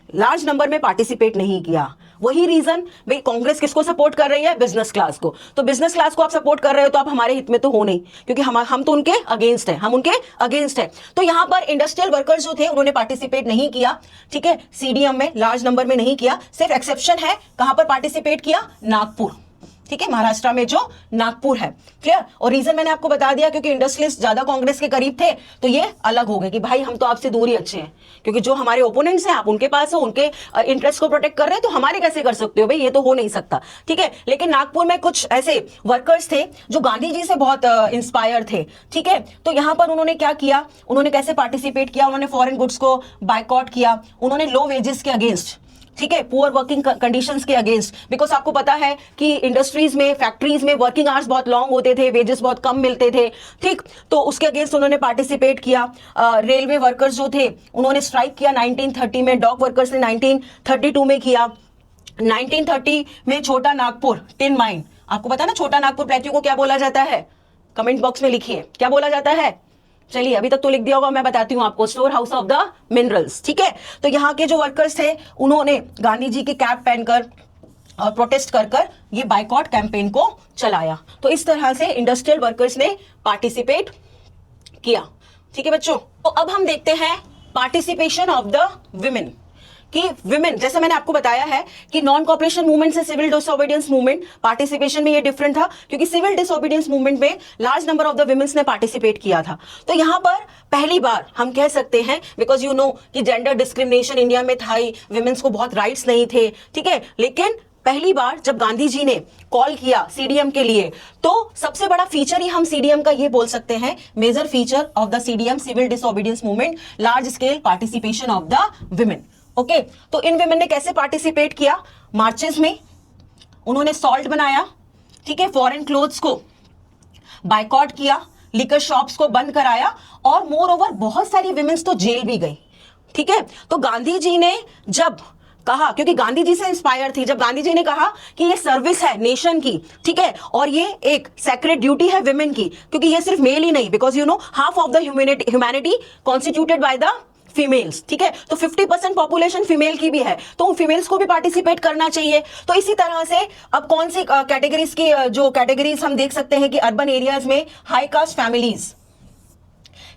लार्ज नंबर में पार्टिसिपेट नहीं किया। वही रीजन, भाई कांग्रेस किसको सपोर्ट कर रही है, बिजनेस क्लास को। तो बिजनेस क्लास को आप सपोर्ट कर रहे हो तो आप हमारे हित में तो हो नहीं, क्योंकि हम तो उनके अगेंस्ट है, हम उनके अगेंस्ट है। तो यहां पर इंडस्ट्रियल वर्कर्स जो थे उन्होंने पार्टिसिपेट नहीं किया। ठीक है, सीडीएम में लार्ज नंबर में नहीं किया। सिर्फ एक्सेप्शन है, कहां पर पार्टिसिपेट किया, नागपुर। ठीक है, महाराष्ट्र में जो नागपुर है, क्लियर। और रीजन मैंने आपको बता दिया, क्योंकि इंडस्ट्रियलिस्ट ज्यादा कांग्रेस के करीब थे, तो ये अलग हो गए कि भाई हम तो आपसे दूर ही अच्छे हैं, क्योंकि जो हमारे ओपोनेंट्स हैं आप उनके पास हो, उनके इंटरेस्ट को प्रोटेक्ट कर रहे हैं, तो हमारे कैसे कर सकते हो भाई, ये तो हो नहीं सकता। ठीक है, लेकिन नागपुर में कुछ ऐसे वर्कर्स थे जो गांधी जी से बहुत इंस्पायर थे। ठीक है, तो यहां पर उन्होंने क्या किया, उन्होंने कैसे पार्टिसिपेट किया, उन्होंने फॉरेन गुड्स को बायकॉट किया, उन्होंने लो वेजेस के अगेंस्ट, ठीक है, पुअर वर्किंग कंडीशंस के अगेंस्ट, बिकॉज आपको पता है कि इंडस्ट्रीज में, फैक्ट्रीज में वर्किंग आवर्स बहुत लॉन्ग होते थे, वेजेस बहुत कम मिलते थे। ठीक, तो उसके अगेंस्ट उन्होंने पार्टिसिपेट किया। रेलवे वर्कर्स जो थे उन्होंने स्ट्राइक किया 1930 में, डॉक वर्कर्स ने 1932 में किया। 1930 में छोटा नागपुर टिन माइन, आपको पता ना छोटा नागपुर प्लेट्यू को क्या बोला जाता है, कमेंट बॉक्स में लिखिए क्या बोला जाता है, चलिए अभी तक तो लिख दिया होगा, मैं बताती हूँ आपको, store house of the minerals. ठीक है, तो यहाँ के जो वर्कर्स थे उन्होंने गांधी जी की कैप पहनकर और प्रोटेस्ट कर कर ये बाइकॉट कैंपेन को चलाया। तो इस तरह से इंडस्ट्रियल वर्कर्स ने पार्टिसिपेट किया। ठीक है बच्चों, तो अब हम देखते हैं पार्टिसिपेशन ऑफ द विमेन कि विमेन, जैसे मैंने आपको बताया है कि नॉन कॉपरेशन मूवमेंट से सिविल डिसोबीडियंस मूवमेंट, पार्टिसिपेशन में ये डिफरेंट था क्योंकि सिविल डिसोबीडियंस मूवमेंट में large number of the women's ने पार्टिसिपेट किया था। तो यहां पर पहली बार हम कह सकते हैं, बिकॉज यू नो कि जेंडर डिस्क्रिमिनेशन इंडिया में था ही, विमेन्स को बहुत राइट्स नहीं थे। ठीक है, लेकिन पहली बार जब गांधी जी ने कॉल किया सीडीएम के लिए, तो सबसे बड़ा फीचर ही हम सीडीएम का ये बोल सकते हैं, major feature of the CDM civil disobedience movement, large scale participation of the women. Okay, तो इन विमेन ने कैसे पार्टिसिपेट किया? मार्चेस में उन्होंने सॉल्ट बनाया, ठीक है, फॉरेन क्लोथ्स को बाइकॉट किया, लिकर शॉप्स को बंद कराया और मोर ओवर बहुत सारी विमेन्स तो जेल भी गई। ठीक है, तो गांधी जी ने जब कहा, क्योंकि गांधी जी से इंस्पायर थी, जब गांधी जी ने कहा कि ये सर्विस है नेशन की, ठीक है, और ये एक सेक्रेड ड्यूटी है विमेन की, क्योंकि ये सिर्फ मेल ही नहीं, because you know half of the humanity constituted by the females. ठीक है, तो 50% पॉपुलेशन फीमेल की भी है, तो उन फीमेल्स को भी पार्टिसिपेट करना चाहिए। तो इसी तरह से अब कौन सी कैटेगरीज की जो कैटेगरीज हम देख सकते हैं कि अर्बन एरियाज में हाई कास्ट फैमिलीज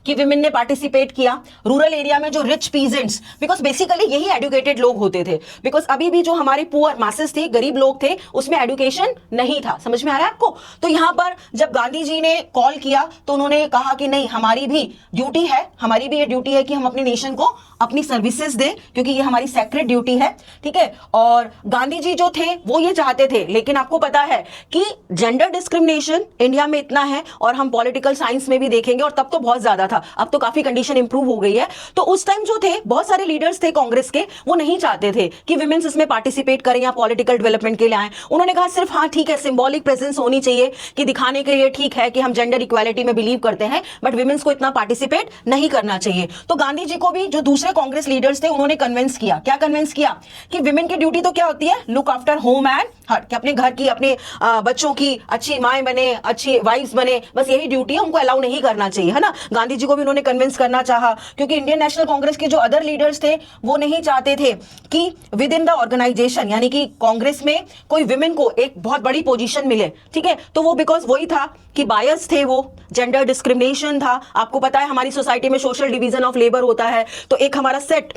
कि विमेन ने पार्टिसिपेट किया, रूरल एरिया में जो रिच पीजेंट्स, बिकॉज बेसिकली यही एडुकेटेड लोग होते थे, बिकॉज अभी भी जो हमारे पुअर मासेस थे, गरीब लोग थे, उसमें एडुकेशन नहीं था। समझ में आ रहा है आपको? तो यहां पर जब गांधी जी ने कॉल किया तो उन्होंने कहा कि नहीं, हमारी भी ड्यूटी है, हमारी भी ये ड्यूटी है कि हम अपने नेशन को अपनी सर्विसेज दें, क्योंकि ये हमारी सेक्रेड ड्यूटी है। ठीक है, और गांधी जी जो थे वो ये चाहते थे, लेकिन आपको पता है कि जेंडर डिस्क्रिमिनेशन इंडिया में इतना है, और हम पॉलिटिकल साइंस में भी देखेंगे, और तब तो बहुत ज्यादा था, अब तो काफी कंडीशन इंप्रूव हो गई है। तो उस टाइम जो थे बहुत सारे लीडर्स थे कांग्रेस के, वो नहीं चाहते थे कि विमेन्स इसमें पार्टिसिपेट करें या पॉलिटिकल डेवलपमेंट के लिए आए। उन्होंने कहा सिर्फ हाँ ठीक है, सिंबॉलिक प्रेजेंस होनी चाहिए कि दिखाने के लिए, ठीक है कि हम जेंडर इक्वालिटी में बिलीव करते हैं, बट विमेन्स को इतना पार्टिसिपेट नहीं करना चाहिए। तो गांधी जी को भी जो दूसरे कांग्रेस लीडर्स थे उन्होंने कन्विंस किया। क्या कन्विंस किया? कि विमेन की ड्यूटी तो क्या होती है? Look after home and heart, कि अपने घर की, अपने बच्चों की अच्छी माएं बने, अच्छी वाइफ्स बने, बस यही ड्यूटी है, उनको अलाउ नहीं करना चाहिए, है ना। गांधी जी को भी उन्होंने कन्विंस करना चाहा, क्योंकि इंडियन नेशनल कांग्रेस के जो अदर लीडर्स थे वो नहीं चाहते थे कि विद इन द ऑर्गेनाइजेशन, यानी कि कांग्रेस में कोई विमेन को एक बहुत बड़ी पोजीशन मिले। ठीक है, तो वो बिकॉज वही था कि बायस थे, वो जेंडर डिस्क्रिमिनेशन था। आपको पता है हमारी सोसाइटी में सोशल डिवीजन ऑफ लेबर होता है, तो एक हमारा सेट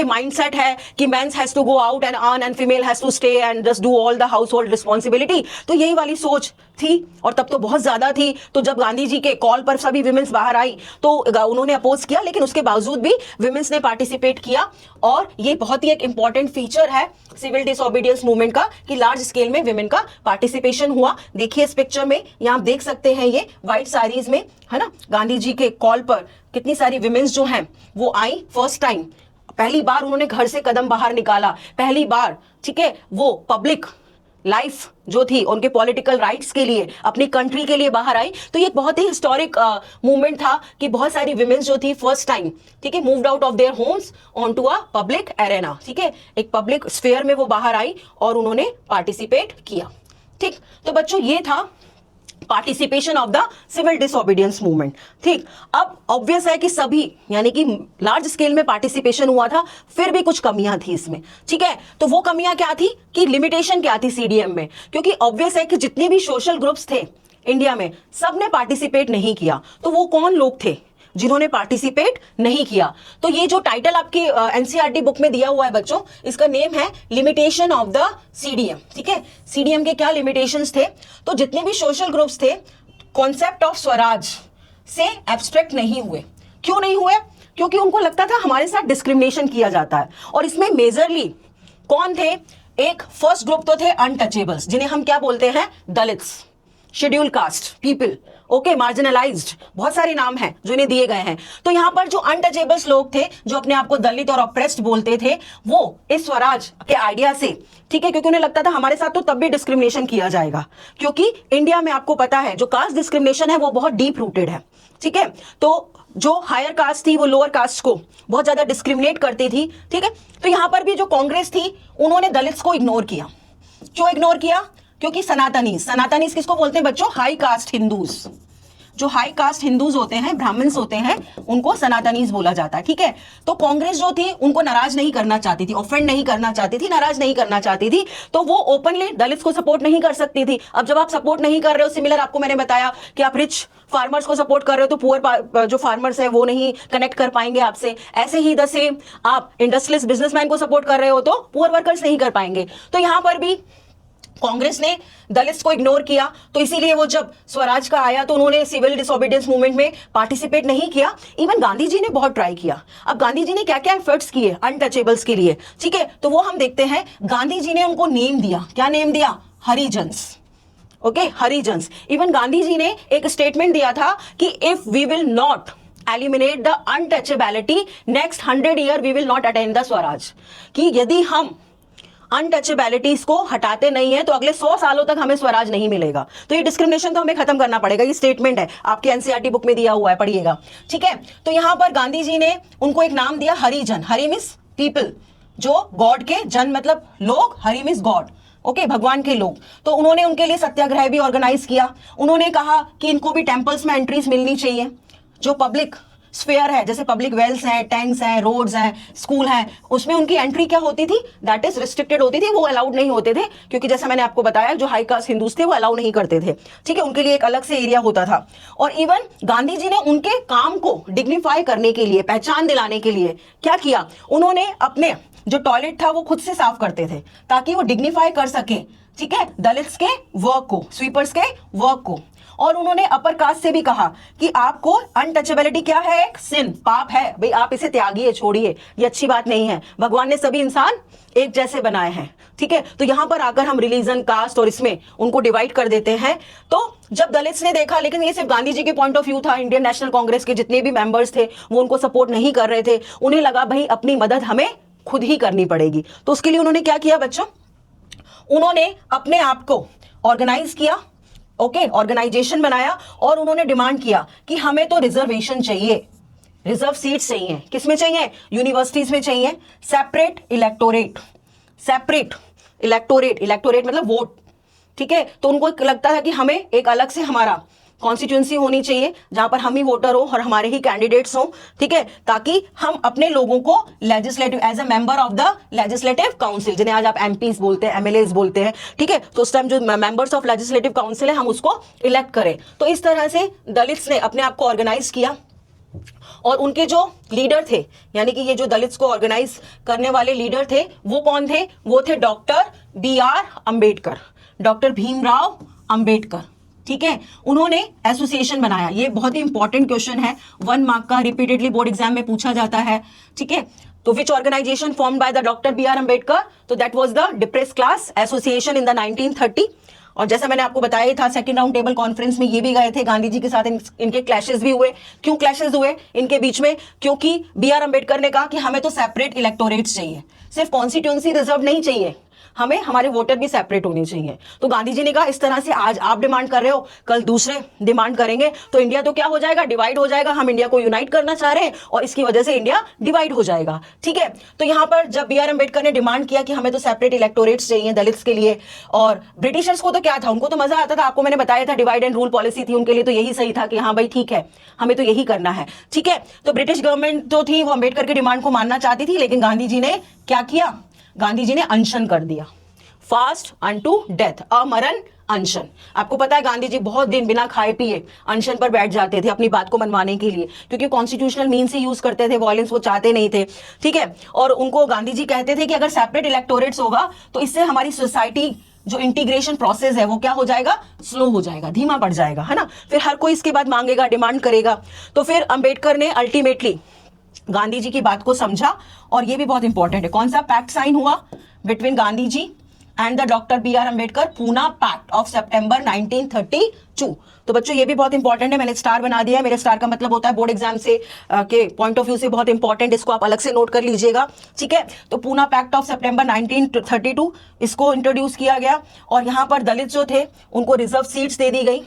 माइंडसेट है कि mens has to go out and earn and female has to stay and just do all the household responsibility. तो यही वाली सोच थी, और तब तो बहुत ज्यादा थी। तो जब गांधी जी के कॉल पर सभी विमेन्स बाहर आई तो उन्होंने अपोज किया, लेकिन उसके बावजूद भी विमेन्स ने पार्टिसिपेट किया। और ये बहुत ही एक इंपॉर्टेंट फीचर है सिविल डिसोबीडियंस मूवमेंट का कि लार्ज स्केल में विमेन का पार्टिसिपेशन हुआ। देखिए इस पिक्चर में, यहां आप देख सकते हैं ये व्हाइट साड़ीज में, है ना, गांधी जी के कॉल पर कितनी सारी विमेन्स जो हैं वो आई। फर्स्ट टाइम, पहली बार उन्होंने घर से कदम बाहर निकाला, पहली बार, ठीक है, वो पब्लिक लाइफ जो थी उनके पॉलिटिकल राइट्स के लिए, अपनी कंट्री के लिए बाहर आई। तो ये बहुत ही हिस्टोरिक मूवमेंट था कि बहुत सारी विमेन्स जो थी फर्स्ट टाइम, ठीक है, moved out of their homes on to a public arena. ठीक है, एक पब्लिक स्फेयर में वो बाहर आई और उन्होंने पार्टिसिपेट किया। ठीक, तो बच्चों ये था participation of the civil disobedience movement. ठीक, अब ऑब्वियस है कि सभी, यानी कि लार्ज स्केल में पार्टिसिपेशन हुआ था, फिर भी कुछ कमियां थी इसमें। ठीक है, तो वो कमियां क्या थी कि लिमिटेशन क्या थी सीडीएम में, क्योंकि ऑब्वियस है कि जितने भी सोशल ग्रुप्स थे इंडिया में सबने पार्टिसिपेट नहीं किया। तो वो कौन लोग थे जिन्होंने पार्टिसिपेट नहीं किया? तो ये जो टाइटल आपकी एनसीईआरटी बुक में दिया हुआ है बच्चों, इसका नेम है लिमिटेशन ऑफ द सीडीएम। ठीक है, सीडीएम के क्या लिमिटेशंस थे? तो जितने भी सोशल ग्रुप्स थे कॉन्सेप्ट ऑफ स्वराज से एब्स्ट्रैक्ट नहीं हुए। क्यों नहीं हुए? क्योंकि उनको लगता था हमारे साथ डिस्क्रिमिनेशन किया जाता है। और इसमें मेजरली कौन थे? एक फर्स्ट ग्रुप तो थे अनटचेबल्स, जिन्हें हम क्या बोलते हैं? Dalits, schedule caste people, okay, marginalised, बहुत सारे नाम हैं जो इन्हें दिए गए हैं। तो यहां पर जो अनटचेबल्स लोग थे, जो अपने आप को दलित और ऑप्रेस्ड बोलते थे, वो इस स्वराज के आइडिया से, ठीक है, क्योंकि उन्हें लगता था हमारे साथ तो तब भी डिस्क्रिमिनेशन किया जाएगा, क्योंकि इंडिया में आपको पता है जो कास्ट डिस्क्रिमिनेशन है वो बहुत डीप रूटेड है। ठीक है, तो जो हायर कास्ट थी वो लोअर कास्ट को बहुत ज्यादा डिस्क्रिमिनेट करती थी। ठीक है, तो यहां पर भी जो कांग्रेस थी उन्होंने दलित्स को इग्नोर किया। क्यों इग्नोर किया? क्योंकि सनातनीज किसको बोलते हैं बच्चों? हाई कास्ट हिंदूज, जो हाई कास्ट हिंदूज होते हैं, ब्राह्मण्स होते हैं, उनको सनातनीज बोला जाता है, ठीक है। तो कांग्रेस जो थी उनको नाराज नहीं करना चाहती थी, ऑफेंड नहीं करना चाहती थी, नाराज नहीं करना चाहती थी, तो वो ओपनली दलित को सपोर्ट नहीं कर सकती थी। अब जब आप सपोर्ट नहीं कर रहे हो, सिमिलर आपको मैंने बताया कि आप रिच फार्मर्स को सपोर्ट कर रहे हो तो पुअर जो फार्मर्स है वो नहीं कनेक्ट कर पाएंगे आपसे। ऐसे ही द सेम आप इंडस्ट्रियलिस्ट बिजनेसमैन को सपोर्ट कर रहे हो तो पुअर वर्कर्स नहीं कर पाएंगे। तो यहां पर भी कांग्रेस ने दलित्स को इग्नोर किया, तो इसीलिए वो जब स्वराज का आया तो उन्होंने सिविल डिसोबीडियंस मूवमेंट में पार्टिसिपेट नहीं किया। इवन गांधी जी ने बहुत ट्राई किया। अब गांधी जी ने क्या क्या एफर्ट्स किए अनटचेबल्स के लिए, ठीक है, तो वो हम देखते हैं। गांधी जी ने उनको नेम दिया, क्या नेम दिया? हरिजन्स। ओके, हरिजन्स। इवन गांधी जी ने एक स्टेटमेंट दिया था कि if we will not eliminate the untouchability next 100 year we will not attain the swaraj, कि यदि हम अनटचेबिलिटीज को हटाते नहीं है तो अगले 100 सालों तक हमें स्वराज नहीं मिलेगा। तो ये डिस्क्रिमिनेशन तो हमें खत्म करना पड़ेगा। ये स्टेटमेंट है, आपके एनसीईआरटी बुक में दिया हुआ है, पढ़िएगा, ठीक है। तो यहां पर गांधी जी ने उनको एक नाम दिया हरिजन। हरि मींस पीपल, जो गॉड के जन मतलब लोग, हरि मींस गॉड, ओके, भगवान के लोग। तो उन्होंने उनके लिए सत्याग्रह भी ऑर्गेनाइज किया। उन्होंने कहा कि इनको भी टेम्पल्स में एंट्रीज मिलनी चाहिए। जो पब्लिक स्फेयर है, जैसे पब्लिक वेल्स हैं, टैंक्स हैं, रोड्स हैं, स्कूल हैं, उसमें उनकी एंट्री क्या होती थी? दैट इज रिस्ट्रिक्टेड होती थी, वो अलाउड नहीं होते थे, क्योंकि जैसा मैंने आपको बताया जो हाई कास्ट हिंदूज थे वो अलाउ नहीं करते थे, ठीक है, उनके लिए एक अलग से एरिया होता था। और इवन गांधी जी ने उनके काम को डिग्निफाई करने के लिए, पहचान दिलाने के लिए क्या किया? उन्होंने अपने जो टॉयलेट था वो खुद से साफ करते थे ताकि वो डिग्निफाई कर सके, ठीक है, दलित्स के वर्क को, स्वीपर्स के वर्क को। और उन्होंने अपर कास्ट से भी कहा कि आपको अनटचेबिलिटी क्या है? एक सिन, पाप है भाई, आप इसे त्यागिए, छोड़िए, ये अच्छी बात नहीं है। भगवान ने सभी इंसान एक जैसे बनाए हैं, ठीक है। तो यहां पर आकर हम रिलीजन, कास्ट और इसमें उनको डिवाइड कर देते हैं। तो जब दलित्स ने देखा, लेकिन ये सिर्फ गांधी जी के पॉइंट ऑफ व्यू था, इंडियन नेशनल कांग्रेस के जितने भी मेंबर्स थे वो उनको सपोर्ट नहीं कर रहे थे। उन्हें लगा भाई अपनी मदद हमें खुद ही करनी पड़ेगी। तो उसके लिए उन्होंने क्या किया बच्चों? उन्होंने अपने आप को ऑर्गेनाइज किया, ओके, ऑर्गेनाइजेशन बनाया, और उन्होंने डिमांड किया कि हमें तो रिजर्वेशन चाहिए, रिजर्व सीट्स चाहिए। किसमें चाहिए? यूनिवर्सिटीज में चाहिए। Separate electorate, separate electorate, electorate मतलब वोट, ठीक है। तो उनको लगता है कि हमें एक अलग से हमारा कॉन्स्टिट्यूंसी होनी चाहिए जहां पर हम ही वोटर हो और हमारे ही कैंडिडेट्स हो, ठीक है, ताकि हम अपने लोगों को legislative as a member of the legislative council, जिन्हें आज आप एमपीज बोलते हैं, एमएलएज बोलते हैं, ठीक है, तो उस टाइम जो मेंबर्स ऑफ लेजिस्लेटिव काउंसिल है हम उसको इलेक्ट करें। तो इस तरह से दलित्स ने अपने आप को ऑर्गेनाइज किया। और उनके जो लीडर थे, यानी कि ये जो दलित्स को ऑर्गेनाइज करने वाले लीडर थे, वो कौन थे? वो थे doctor BR Ambedkar, doctor Bhimrao Ambedkar, ठीक है। उन्होंने एसोसिएशन बनाया। ये बहुत ही इंपॉर्टेंट क्वेश्चन है, 1 मार्क का, रिपीटेडली बोर्ड एग्जाम में पूछा जाता है, ठीक है। तो which organisation formed by the doctor BR Ambedkar? तो that was the depressed class association in the 1930। और जैसा मैंने आपको बताया ही था, सेकंड राउंड टेबल कॉन्फ्रेंस में ये भी गए थे, गांधी जी के साथ इनके क्लैशेस भी हुए। क्यों क्लैशेस हुए इनके बीच में? क्योंकि BR अम्बेडकर ने कहा कि हमें तो सेपरेट इलेक्टोरेट्स चाहिए, सिर्फ कॉन्स्टिट्यूंसी रिजर्व नहीं चाहिए, हमें हमारे वोटर भी सेपरेट होने चाहिए। तो गांधी जी ने कहा इस तरह से आज आप डिमांड कर रहे हो, कल दूसरे डिमांड करेंगे, तो इंडिया तो क्या हो जाएगा? डिवाइड हो जाएगा। हम इंडिया को यूनाइट करना चाह रहे हैं और इसकी वजह से इंडिया डिवाइड हो जाएगा, ठीक है। तो यहां पर जब BR अम्बेडकर ने डिमांड किया कि हमें तो सेपरेट इलेक्टोरेट्स चाहिए दलित्स के लिए, और ब्रिटिशर्स को तो क्या था, उनको तो मजा आता था, आपको मैंने बताया था डिवाइड एंड रूल पॉलिसी थी उनके लिए, तो यही सही था कि हाँ भाई ठीक है, हमें तो यही करना है, ठीक है। तो ब्रिटिश गवर्नमेंट जो थी वो अम्बेडकर की डिमांड को मानना चाहती थी, लेकिन गांधी जी ने क्या किया? गांधी जी ने अनशन कर दिया, फास्ट अनटू डेथ, अमरण अनशन। आपको पता है गांधी जी बहुत दिन बिना खाए पिए अनशन पर बैठ जाते थे अपनी बात को मनवाने के लिए, क्योंकि कॉन्स्टिट्यूशनल मीन्स ही यूज करते थे, वॉयलेंस वो चाहते नहीं थे, ठीक है। और उनको गांधी जी कहते थे कि अगर सेपरेट इलेक्टोरेट्स होगा तो इससे हमारी सोसाइटी जो इंटीग्रेशन प्रोसेस है वो क्या हो जाएगा? स्लो हो जाएगा, धीमा पड़ जाएगा, है ना। फिर हर कोई इसके बाद मांगेगा, डिमांड करेगा। तो फिर अंबेडकर ने अल्टीमेटली गांधी जी की बात को समझा, और ये भी बहुत इंपॉर्टेंट है, कौन सा पैक्ट साइन हुआ between Gandhi ji and the doctor BR Ambedkar? Poona pact of September 1932। तो बच्चों ये भी बहुत इंपॉर्टेंट है, मैंने स्टार बना दिया है। मेरे स्टार का मतलब होता है बोर्ड एग्जाम से के पॉइंट ऑफ व्यू से बहुत इंपॉर्टेंट, इसको आप अलग से नोट कर लीजिएगा, ठीक है। तो पूना पैक्ट ऑफ सितंबर 1932 इसको इंट्रोड्यूस किया गया, और यहाँ पर दलित जो थे उनको रिजर्व सीट्स दे दी गई,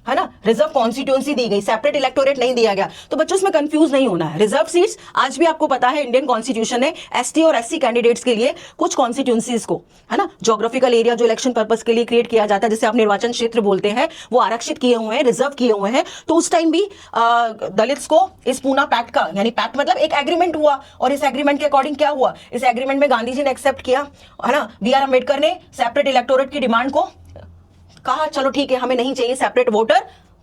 है ना, रिजर्व कॉन्स्टिट्यूंसी दी गई, सेपरेट इलेक्टोरेट नहीं दिया गया। तो बच्चों इसमें कंफ्यूज नहीं होना है। रिजर्व सीट्स आज भी आपको पता है इंडियन कॉन्स्टिट्यूशन ने एसटी और एससी कैंडिडेट्स के लिए कुछ कॉन्स्टिट्यूंसीज को, है ना, ज्योग्राफिकल एरिया जो इलेक्शन पर्पस के लिए क्रिएट किया जाता है, जिसे आप निर्वाचन क्षेत्र बोलते हैं, वो आरक्षित किए हुए हैं, रिजर्व किए हुए हैं। तो उस टाइम भी दलित्स को इस पूना पैक्ट का, यानी पैक्ट मतलब एक एग्रीमेंट हुआ, और इस एग्रीमेंट के अकॉर्डिंग क्या हुआ, इस एग्रीमेंट में गांधी जी ने एक्सेप्ट किया, है ना, बी.आर. अम्बेडकर ने सेपरेट इलेक्टोरेट की डिमांड को कहा चलो ठीक है, हमें नहीं चाहिए सेपरेट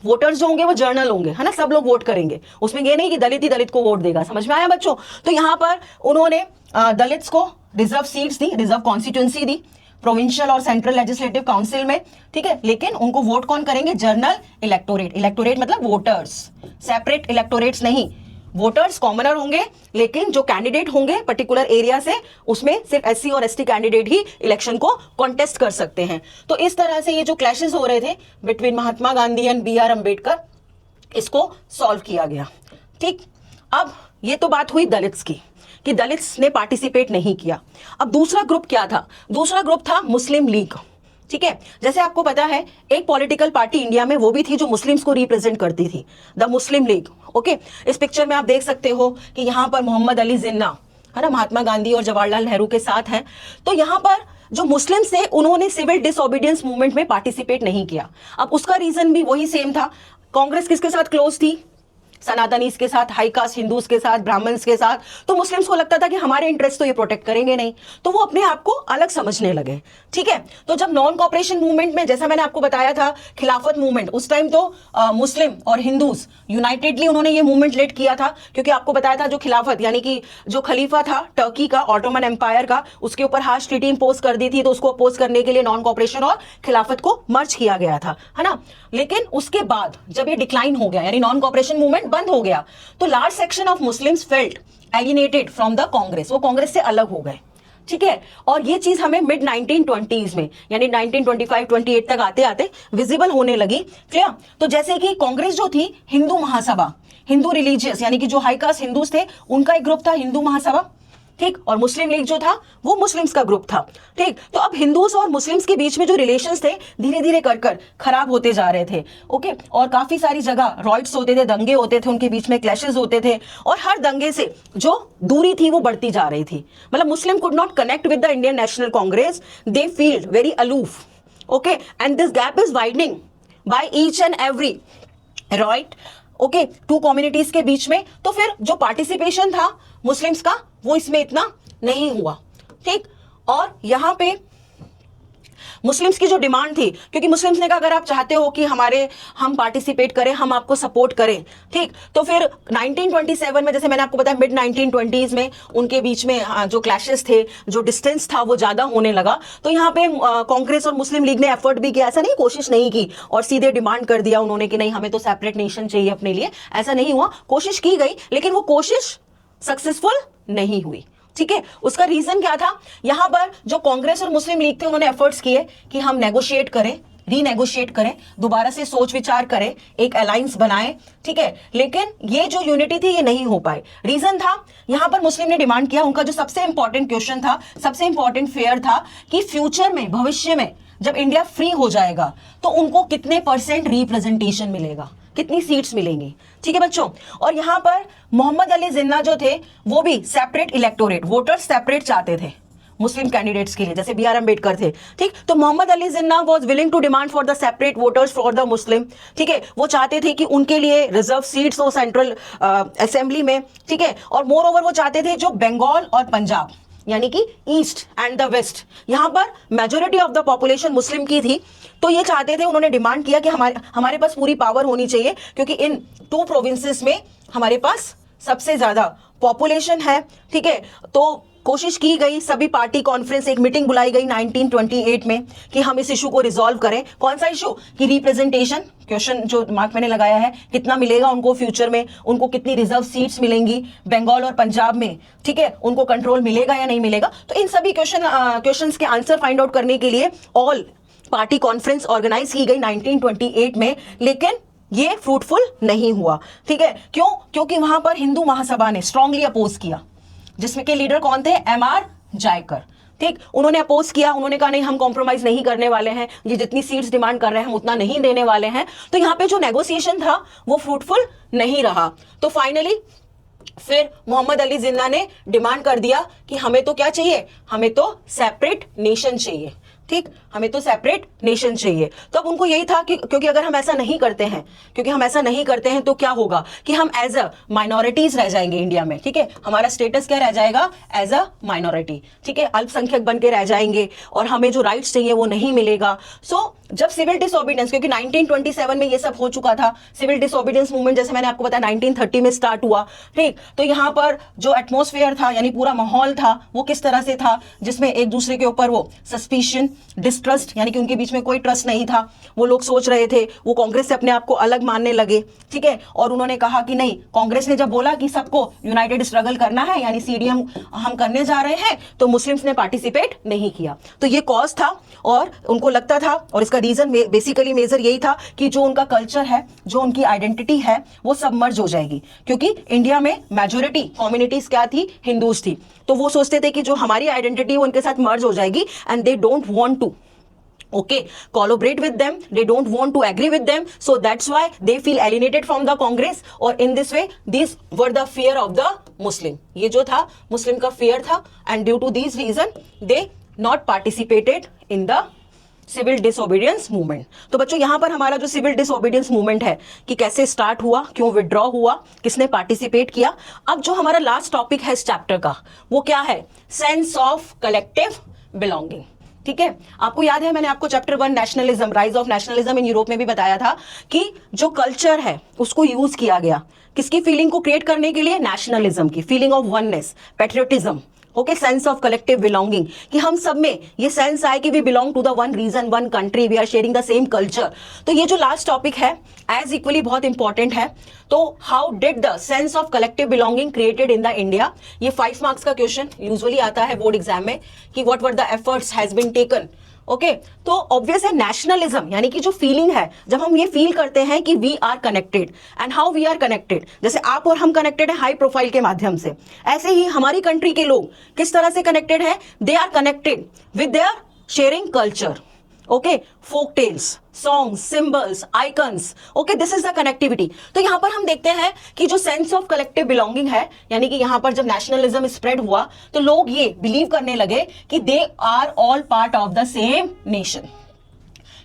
वोटर्स जो होंगे वो जर्नल होंगे, है ना, सब लोग वोट करेंगे, उसमें ये नहीं कि दलित ही दलित को वोट देगा। समझ में आया बच्चों? तो यहां पर उन्होंने दलित्स को रिजर्व सीट्स दी, रिजर्व कॉन्स्टिट्यूंसी दी प्रोविंशियल और सेंट्रल लेजिस्लेटिव काउंसिल में, ठीक है, लेकिन उनको वोट कौन करेंगे, जर्नल इलेक्टोरेट। इलेक्टोरेट मतलब वोटर्स, सेपरेट इलेक्टोरेट्स नहीं, वोटर्स कॉमनर होंगे, लेकिन जो कैंडिडेट होंगे पर्टिकुलर एरिया से, उसमें सिर्फ एससी और एसटी कैंडिडेट ही इलेक्शन को कॉन्टेस्ट कर सकते हैं। तो इस तरह से ये जो क्लैशेस हो रहे थे between Mahatma Gandhi and B R. Ambedkar, इसको सॉल्व किया गया। ठीक, अब ये तो बात हुई दलित्स की कि दलित्स ने पार्टिसिपेट नहीं किया। अब दूसरा ग्रुप क्या था? दूसरा ग्रुप था मुस्लिम लीग। ठीक है, जैसे आपको पता है एक पॉलिटिकल पार्टी इंडिया में वो भी थी जो मुस्लिम्स को रिप्रेजेंट करती थी, द मुस्लिम लीग। ओके, इस पिक्चर में आप देख सकते हो कि यहाँ पर मोहम्मद अली जिन्ना, है ना, महात्मा गांधी और जवाहरलाल नेहरू के साथ हैं। तो यहाँ पर जो मुस्लिम्स थे उन्होंने सिविल डिसओबीडियंस मूवमेंट में पार्टिसिपेट नहीं किया। अब उसका रीजन भी वही सेम था। कांग्रेस किसके साथ क्लोज थी? सनातनीस के साथ, हाई कास्ट हिंदूज के साथ, ब्राह्मण्स के साथ। तो मुस्लिम्स को लगता था कि हमारे इंटरेस्ट तो ये प्रोटेक्ट करेंगे नहीं, तो वो अपने आप को अलग समझने लगे। ठीक है, तो जब नॉन कॉपरेशन मूवमेंट में, जैसा मैंने आपको बताया था, खिलाफत मूवमेंट, उस टाइम तो मुस्लिम और हिंदूज यूनाइटेडली उन्होंने ये मूवमेंट लीड किया था, क्योंकि आपको बताया था जो खिलाफत यानी कि जो खलीफा था टर्की का, ऑटोमन एम्पायर का, उसके ऊपर हार्श ट्रीटी इंपोज कर दी थी, तो उसको अपोज करने के लिए नॉन कॉपरेशन और खिलाफत को मर्ज किया गया था, है ना। लेकिन उसके बाद जब ये डिक्लाइन हो गया, यानी नॉन कॉपरेशन मूवमेंट बंद हो गया, तो large section of Muslims felt alienated from the Congress, वो कांग्रेस से अलग हो गए। ठीक है, और ये चीज हमें मिड 1920s में, यानी 1925-28 तक आते आते विजिबल होने लगी। क्लियर? तो जैसे कि कांग्रेस जो थी, हिंदू महासभा, हिंदू रिलीजियस यानी कि जो हाई कास्ट हिंदूज थे उनका एक ग्रुप था हिंदू महासभा, ठीक, और मुस्लिम लीग जो था वो मुस्लिम्स का ग्रुप था। ठीक, तो अब हिंदूज और मुस्लिम्स के बीच में जो रिलेशंस थे धीरे धीरे कर खराब होते जा रहे थे। ओके, और काफी सारी जगह रॉइट्स होते थे, दंगे होते थे, उनके बीच में क्लैशेस होते थे, और हर दंगे से जो दूरी थी वो बढ़ती जा रही थी। मतलब Muslim could not connect with the Indian National Congress, they feel very aloof. Okay, and this gap is widening by each and every, right, okay, two communities के बीच में। तो फिर जो पार्टिसिपेशन था मुस्लिम्स का वो इसमें इतना नहीं हुआ। ठीक, और यहां पे मुस्लिम्स की जो डिमांड थी, क्योंकि मुस्लिम्स ने कहा अगर आप चाहते हो कि हम पार्टिसिपेट करें, हम आपको सपोर्ट करें, ठीक, तो फिर 1927 में, जैसे मैंने आपको बताया, मिड 1920s में उनके बीच में जो क्लैशेस थे, जो डिस्टेंस था वो ज्यादा होने लगा। तो यहाँ पे कांग्रेस और मुस्लिम लीग ने एफर्ट भी किया, ऐसा नहीं कोशिश नहीं की और सीधे डिमांड कर दिया उन्होंने कि नहीं हमें तो सेपरेट नेशन चाहिए अपने लिए, ऐसा नहीं हुआ। कोशिश की गई लेकिन वो कोशिश सक्सेसफुल नहीं हुई। ठीक है, उसका रीजन क्या था? यहां पर जो कांग्रेस और मुस्लिम लीग थे उन्होंने एफर्ट्स किए कि हम नेगोशिएट करें, रीनेगोशिएट करें, दोबारा से सोच विचार करें, एक अलायंस बनाएं। ठीक है, लेकिन ये जो यूनिटी थी ये नहीं हो पाई। रीजन था, यहां पर मुस्लिम ने डिमांड किया, उनका जो सबसे इंपॉर्टेंट क्वेश्चन था, सबसे इंपॉर्टेंट फेयर था कि फ्यूचर में, भविष्य में जब इंडिया फ्री हो जाएगा तो उनको कितने % रिप्रेजेंटेशन मिलेगा, कितनी सीट्स मिलेंगी। ठीक है बच्चों, और यहां पर मोहम्मद अली जिन्ना जो थे वो भी सेपरेट इलेक्टोरेट, वोटर्स सेपरेट चाहते थे मुस्लिम कैंडिडेट्स के लिए, जैसे बी.आर. अम्बेडकर थे। ठीक, तो Mohammad Ali Jinnah was willing to demand for the separate voters for the Muslim. ठीक है, वो चाहते थे कि उनके लिए रिजर्व सीट्स हो सेंट्रल असेंबली में। ठीक है, और मोर ओवर वो चाहते थे जो बंगाल और पंजाब यानी कि ईस्ट एंड द वेस्ट, यहां पर मेजोरिटी ऑफ द पॉपुलेशन मुस्लिम की थी, तो ये चाहते थे, उन्होंने डिमांड किया कि हमारे पास पूरी पावर होनी चाहिए, क्योंकि इन 2 प्रोविंसेस में हमारे पास सबसे ज्यादा पॉपुलेशन है। ठीक है, तो कोशिश की गई, सभी पार्टी कॉन्फ्रेंस, एक मीटिंग बुलाई गई 1928 में कि हम इस इशू को रिजॉल्व करें। कौन सा इशू? कि रिप्रेजेंटेशन, क्वेश्चन जो मार्क मैंने लगाया है, कितना मिलेगा उनको फ्यूचर में, उनको कितनी रिजर्व सीट्स मिलेंगी बंगाल और पंजाब में। ठीक है, उनको कंट्रोल मिलेगा या नहीं मिलेगा। तो इन सभी क्वेश्चंस के आंसर फाइंड आउट करने के लिए ऑल पार्टी कॉन्फ्रेंस ऑर्गेनाइज की गई 1928 में, लेकिन ये फ्रूटफुल नहीं हुआ। ठीक है, क्यों? क्योंकि वहां पर हिंदू महासभा ने स्ट्रांगली अपोज किया, जिसमें के लीडर कौन थे? M.R. जायकर। ठीक, उन्होंने अपोज किया, उन्होंने कहा नहीं हम कॉम्प्रोमाइज नहीं करने वाले हैं, ये जितनी सीट्स डिमांड कर रहे हैं हम उतना नहीं देने वाले हैं। तो यहाँ पे जो नेगोशिएशन था वो फ्रूटफुल नहीं रहा। तो फाइनली फिर मोहम्मद अली जिन्ना ने डिमांड कर दिया कि हमें तो क्या चाहिए, हमें तो सेपरेट नेशन चाहिए। ठीक, हमें तो सेपरेट नेशन चाहिए। तो अब उनको यही था कि क्योंकि अगर हम ऐसा नहीं करते हैं तो क्या होगा कि हम एज अ माइनॉरिटीज रह जाएंगे इंडिया में। ठीक है, हमारा स्टेटस क्या रह जाएगा, एज अ माइनॉरिटी। ठीक है, अल्पसंख्यक बन के रह जाएंगे और हमें जो राइट्स चाहिए वो नहीं मिलेगा। सो जब सिविल डिसोबीडियंस, क्योंकि 1927 में ये सब हो चुका था, सिविल डिसोबीडियंस मूवमेंट जैसे मैंने आपको बताया 1930 में स्टार्ट हुआ। ठीक, तो यहाँ पर जो एटमॉस्फेयर था यानी पूरा माहौल था वो किस तरह से था, जिसमें एक दूसरे के ऊपर वो सस्पिशन, डिस्ट्रस्ट, यानी कि उनके बीच में कोई ट्रस्ट नहीं था। वो लोग सोच रहे थे, वो कांग्रेस से अपने आप को अलग मानने लगे। ठीक है, और उन्होंने कहा कि नहीं, कांग्रेस ने जब बोला कि सबको यूनाइटेड स्ट्रगल करना है यानी सीडीएम हम करने जा रहे हैं, तो मुस्लिम्स ने पार्टिसिपेट नहीं किया। तो ये कॉज था और उनको लगता था, और इसका रीजन बेसिकली मेजर यही था कि जो उनका कल्चर है, जो उनकी आइडेंटिटी है वो सबमर्ज हो जाएगी, क्योंकि इंडिया में मेजोरिटी कम्युनिटीज क्या थी, हिंदूज थी। तो वो सोचते थे कि जो हमारी आइडेंटिटी वो उनके साथ मर्ज हो जाएगी and they don't want to collaborate with them, they don't want to agree with them, so that's why they feel alienated from the Congress, और in this way these were the fear of the Muslim। ये जो था मुस्लिम का fear था, and due to these reason they not participated in the civil disobedience movement. तो बच्चों यहां पर हमारा जो सिविल डिसोबीडियंस मूवमेंट है कि कैसे स्टार्ट हुआ, क्यों विड्रॉ हुआ, किसने पार्टिसिपेट किया। अब जो हमारा लास्ट टॉपिक है इस चैप्टर का वो क्या है, सेंस ऑफ कलेक्टिव बिलोंगिंग। ठीक है, आपको याद है मैंने आपको chapter 1 nationalism, rise of nationalism in Europe में भी बताया था कि जो कल्चर है उसको यूज किया गया किसकी फीलिंग को क्रिएट करने के लिए, नेशनलिज्म की, feeling of oneness, patriotism, okay, sense of collective belonging, कि हम सब में ये सेंस आए कि we belong to the one region, one country, we are sharing the same culture. तो ये जो लास्ट टॉपिक है एज इक्वली बहुत इंपॉर्टेंट है। तो how did the sense of collective belonging created in the India, ये 5 मार्क्स का क्वेश्चन यूजुअली आता है बोर्ड एग्जाम में कि what were the efforts has been taken. Okay, तो ऑब्वियस है नेशनलिज्म यानी कि जो फीलिंग है, जब हम ये फील करते हैं कि we are connected, and how we are connected, जैसे आप और हम कनेक्टेड है हाई प्रोफाइल के माध्यम से, ऐसे ही हमारी कंट्री के लोग किस तरह से कनेक्टेड है, they are connected with their sharing culture, okay, folk tales, songs, symbols, icons, okay, this is the connectivity. तो यहां पर हम देखते हैं कि जो सेंस ऑफ कलेक्टिव बिलोंगिंग है, यानी कि यहां पर जब नेशनलिज्म स्प्रेड हुआ तो लोग ये बिलीव करने लगे कि they are all part of the same nation.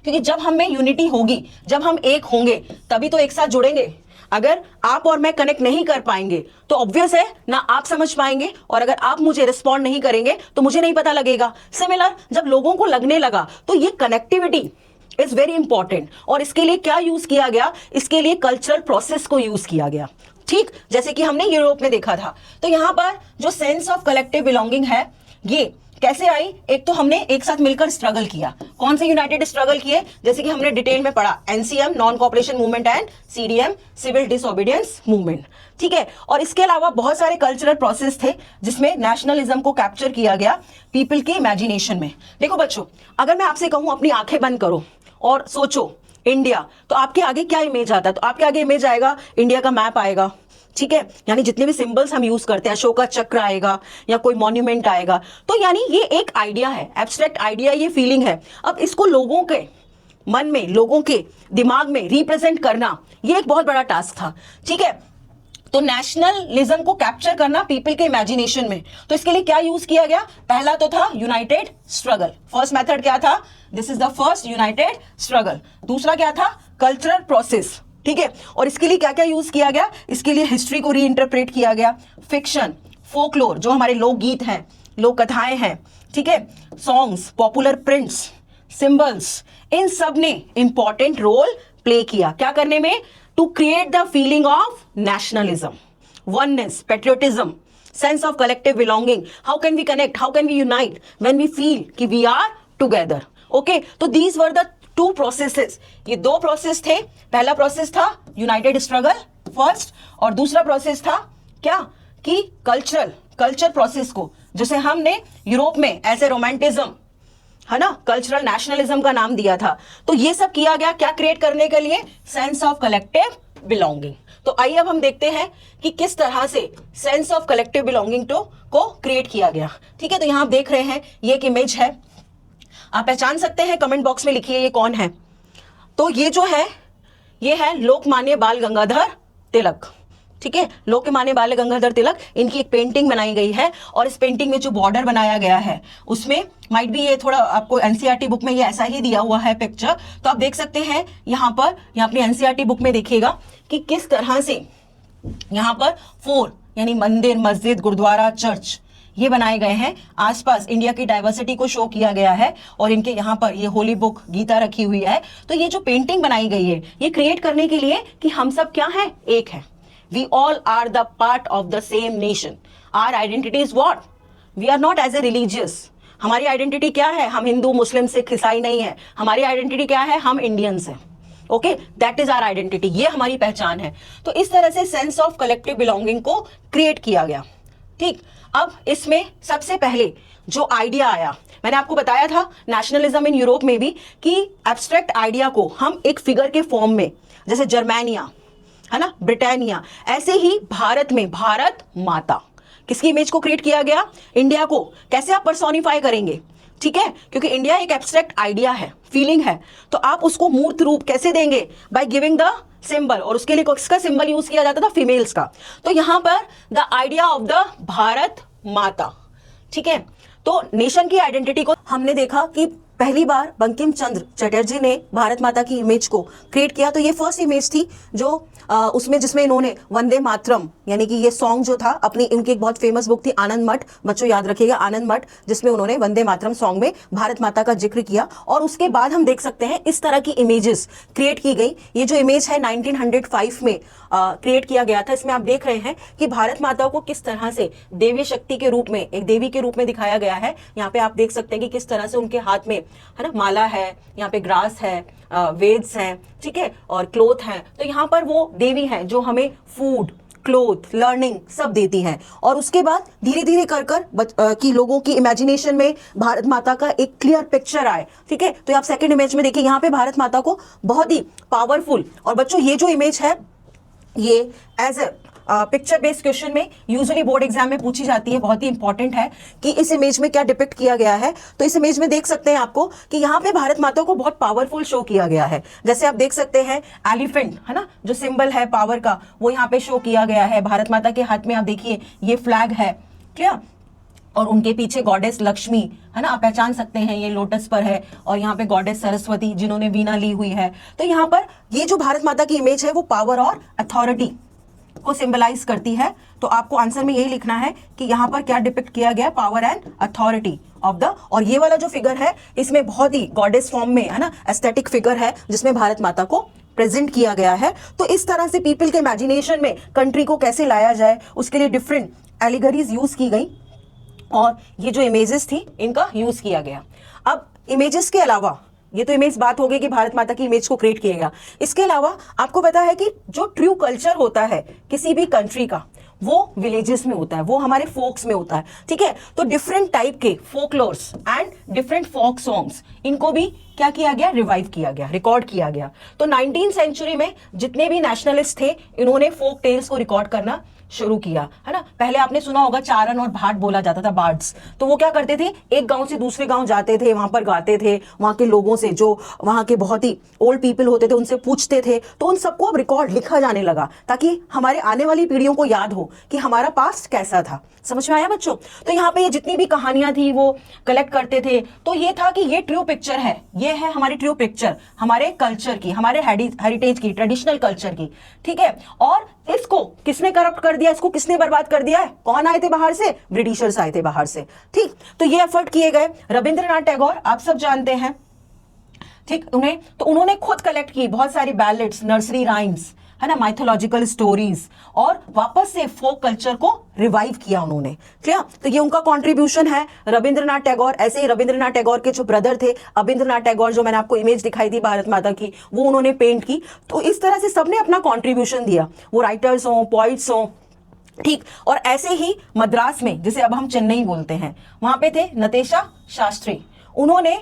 क्योंकि जब हम में यूनिटी होगी, जब हम एक होंगे तभी तो एक साथ जुड़ेंगे। अगर आप और मैं कनेक्ट नहीं कर पाएंगे तो ऑब्वियस है ना आप समझ पाएंगे, और अगर आप मुझे रिस्पॉन्ड नहीं करेंगे तो मुझे नहीं पता लगेगा। सिमिलर जब लोगों को लगने लगा तो ये कनेक्टिविटी इज वेरी इंपॉर्टेंट, और इसके लिए क्या यूज किया गया, इसके लिए कल्चरल प्रोसेस को यूज किया गया। ठीक, जैसे कि हमने यूरोप में देखा था। तो यहां पर जो सेंस ऑफ कलेक्टिव बिलोंगिंग है ये कैसे आई, एक तो हमने एक साथ मिलकर स्ट्रगल किया। कौन से यूनाइटेड स्ट्रगल किए, जैसे कि हमने डिटेल में पढ़ा, NCM non cooperation movement and CDM civil disobedience movement. ठीक है, और इसके अलावा बहुत सारे कल्चरल प्रोसेस थे जिसमें नेशनलिज्म को कैप्चर किया गया पीपल के इमेजिनेशन में। देखो बच्चों, अगर मैं आपसे कहूं अपनी आंखें बंद करो और सोचो इंडिया, तो आपके आगे क्या इमेज आता है, तो आपके आगे इमेज आएगा इंडिया का मैप आएगा। ठीक है, यानी जितने भी सिंबल्स हम यूज करते हैं, अशोक का चक्र आएगा या कोई मॉन्यूमेंट आएगा। तो यानी ये एक आइडिया है, एब्स्ट्रैक्ट आइडिया, ये फीलिंग है। अब इसको लोगों के मन में, लोगों के दिमाग में रिप्रेजेंट करना ये एक बहुत बड़ा टास्क था। ठीक है, तो नेशनलिज्म को कैप्चर करना पीपल के इमेजिनेशन में, तो इसके लिए क्या यूज किया गया, पहला तो था यूनाइटेड स्ट्रगल। फर्स्ट मेथड क्या था, this is the first United struggle. दूसरा क्या था, कल्चरल प्रोसेस। ठीक है, और इसके लिए क्या क्या यूज किया गया, इसके लिए हिस्ट्री को रीइंटरप्रेट किया गया, फिक्शन, फोकलोर जो हमारे लोकगीत हैं, लोक कथाएं हैं, ठीक है, सॉन्ग्स, पॉपुलर प्रिंट्स, सिंबल्स, इन सब ने इंपॉर्टेंट रोल प्ले किया क्या करने में, to create the feeling of nationalism, oneness, patriotism, sense of collective belonging. How can we connect, how can we unite when we feel कि we are together. Okay, तो these were the two processes. ये दो प्रोसेस थे, पहला प्रोसेस था यूनाइटेड स्ट्रगल फर्स्ट, और दूसरा प्रोसेस था क्या कि कल्चर प्रोसेस को, जिसे हमने यूरोप में ऐसे रोमांटिज्म है ना, कल्चरल नेशनलिज्म का नाम दिया था। तो ये सब किया गया क्या क्रिएट करने के लिए, सेंस ऑफ कलेक्टिव बिलोंगिंग। तो आइए अब हम देखते हैं कि किस तरह से सेंस ऑफ कलेक्टिव बिलोंगिंग को क्रिएट किया गया। ठीक है, तो यहां आप देख रहे हैं ये एक इमेज है, आप पहचान सकते हैं, कमेंट बॉक्स में लिखिए ये कौन है। तो ये जो है ये है लोकमान्य बाल गंगाधर तिलक। ठीक है, लोकमान्य बाल गंगाधर तिलक, इनकी एक पेंटिंग बनाई गई है और इस पेंटिंग में जो बॉर्डर बनाया गया है उसमें माइट भी ये थोड़ा आपको एनसीईआरटी बुक में ये ऐसा ही दिया हुआ है पिक्चर, तो आप देख सकते हैं यहाँ पर, यहाँ अपनी एनसीईआरटी बुक में देखिएगा कि किस तरह से यहाँ पर 4 यानी मंदिर, मस्जिद, गुरुद्वारा, चर्च ये बनाए गए हैं। आसपास इंडिया की डाइवर्सिटी को शो किया गया है और इनके यहाँ पर ये होली बुक गीता रखी हुई है। तो ये जो पेंटिंग बनाई गई है ये क्रिएट करने के लिए कि हम सब क्या हैं, एक है। We all are the part of the same nation. Our identity is what, we are not as a religious. हमारी आइडेंटिटी क्या है, हम हिंदू, मुस्लिम, सिख, ईसाई नहीं है। हमारी आइडेंटिटी क्या है, हम इंडियंस हैं। Okay, that is our identity, ये हमारी पहचान है। तो इस तरह से सेंस ऑफ कलेक्टिव बिलोंगिंग को क्रिएट किया गया। ठीक, अब इसमें सबसे पहले जो आइडिया आया, मैंने आपको बताया था नेशनलिज्म इन यूरोप में भी कि एब्स्ट्रैक्ट आइडिया को हम एक फिगर के फॉर्म में, जैसे जर्मेनिया है ना, ब्रिटानिया, ऐसे ही भारत में भारत माता, किसकी इमेज को क्रिएट किया गया, इंडिया को कैसे आप पर्सोनिफाई करेंगे। ठीक है, क्योंकि इंडिया एक एब्स्ट्रैक्ट आइडिया है, फीलिंग है, तो आप उसको मूर्त रूप कैसे देंगे, बाय गिविंग द सिंबल। और उसके लिए किसका सिंबल यूज किया जाता था, फीमेल्स का। तो यहां पर the idea of the Bharat माता। ठीक है, तो नेशन की आइडेंटिटी को हमने देखा कि पहली बार बंकिम चंद्र चटर्जी ने भारत माता की इमेज को क्रिएट किया। तो ये फर्स्ट इमेज थी जो उसमें जिसमें इन्होंने वंदे मातरम यानी कि ये सॉन्ग जो था, अपनी इनकी एक बहुत फेमस बुक थी आनंद मठ, बच्चों याद रखिएगा आनंद मठ, जिसमें उन्होंने वंदे मातरम सॉन्ग में भारत माता का जिक्र किया। और उसके बाद हम देख सकते हैं इस तरह की इमेजेस क्रिएट की गई। ये जो इमेज है 1905 में क्रिएट किया गया था। इसमें आप देख रहे हैं कि भारत माता को किस तरह से देवी शक्ति के रूप में, एक देवी के रूप में दिखाया गया है। यहाँ पे आप देख सकते हैं कि किस तरह से उनके हाथ में है ना माला है, यहाँ पे ग्रास है, वेद्स हैं, ठीक है, और क्लोथ हैं। तो यहाँ पर वो देवी हैं जो हमें फूड, क्लोथ, लर्निंग सब देती हैं। और उसके बाद धीरे धीरे कर कि लोगों की इमेजिनेशन में भारत माता का एक क्लियर पिक्चर आए। ठीक है, तो आप सेकंड इमेज में देखिए, यहाँ पे भारत माता को बहुत ही पावरफुल, और बच्चों ये जो इमेज है ये as a picture based question में यूजुअली बोर्ड एग्जाम में पूछी जाती है, बहुत ही इंपॉर्टेंट है कि इस इमेज में क्या डिपिक्ट किया गया है। तो इस इमेज में देख सकते हैं आपको कि यहाँ पे भारत माता को बहुत पावरफुल शो किया गया है। जैसे आप देख सकते हैं एलिफेंट है ना, जो सिंबल है पावर का, वो यहाँ पे शो किया गया है। भारत माता के हाथ में आप देखिए ये फ्लैग है, क्लियर, और उनके पीछे गॉडेस लक्ष्मी है ना, आप पहचान सकते हैं ये लोटस पर है, और यहाँ पे गॉडेस सरस्वती जिन्होंने वीणा ली हुई है। तो यहाँ पर ये जो भारत माता की इमेज है वो पावर और अथॉरिटी को सिंबलाइज करती है। तो आपको आंसर में यही लिखना है कि यहाँ पर क्या डिपिक्ट किया गया, power and authority of the. और ये वाला जो फिगर है इसमें बहुत ही गॉडेस फॉर्म में है ना, एस्थेटिक फिगर है जिसमें भारत माता को प्रेजेंट किया गया है। तो इस तरह से पीपल के इमेजिनेशन में कंट्री को कैसे लाया जाए, उसके लिए डिफरेंट एलिगरीज यूज की गई और ये जो इमेजेस थी इनका यूज किया गया। अब इमेजेस के अलावा, ये तो इमेज बात हो गई कि भारत माता की इमेज को क्रिएट किएगा, इसके अलावा आपको पता है कि जो ट्रू कल्चर होता है किसी भी कंट्री का वो विलेजेस में होता है, वो हमारे फोक्स में होता है। ठीक है, तो डिफरेंट टाइप के folklores and different folk songs, इनको भी क्या किया गया, रिवाइव किया गया, रिकॉर्ड किया गया। तो 19th सेंचुरी में जितने भी नेशनलिस्ट थे इन्होंने फोक टेल्स को रिकॉर्ड करना शुरू किया है ना। पहले आपने सुना होगा चारण और भाट बोला जाता था, बार्ड्स। तो वो क्या करते थे, एक गांव से दूसरे गांव जाते थे, वहां पर गाते थे, वहां के लोगों से, जो वहां के बहुत ही ओल्ड पीपल होते थे उनसे पूछते थे। तो उन सबको अब रिकॉर्ड लिखा जाने लगा ताकि हमारे आने वाली पीढ़ियों को याद हो कि हमारा पास्ट कैसा था। समझ में आया बच्चों? तो यहाँ पे ये जितनी भी कहानियां थी वो कलेक्ट करते थे। तो ये था कि ये ट्रू पिक्चर है, ये है हमारी ट्रू पिक्चर हमारे कल्चर की, हमारे हेरिटेज की, ट्रेडिशनल कल्चर की। ठीक है, और इसको किसने करप्ट कर दिया, इसको किसने बर्बाद कर दिया है? कौन आए थे बाहर से? ब्रिटिशर्स आए थे बाहर से। ठीक, तो ये एफर्ट किए गए। रविंद्रनाथ टैगोर आप सब जानते हैं, ठीक, उन्होंने खुद कलेक्ट की बहुत सारी बैलेट्स, नर्सरी राइम्स है ना, माइथोलॉजिकल स्टोरीज, और वापस से फोक कल्चर को रिवाइव किया उन्होंने। क्लियर? तो ये उनका कंट्रीब्यूशन है, रविंद्रनाथ टैगोर। ऐसे ही रविंद्रनाथ टैगोर के जो ब्रदर थे अबिंद्रनाथ टैगोर, जो मैंने आपको इमेज दिखाई थी भारत माता की, वो उन्होंने पेंट की। तो इस तरह से सबने अपना कॉन्ट्रीब्यूशन दिया, वो राइटर्स हों, पॉइट्स हों। ठीक, और ऐसे ही मद्रास में, जिसे अब हम चेन्नई बोलते हैं, वहां पे थे नतेशा शास्त्री। उन्होंने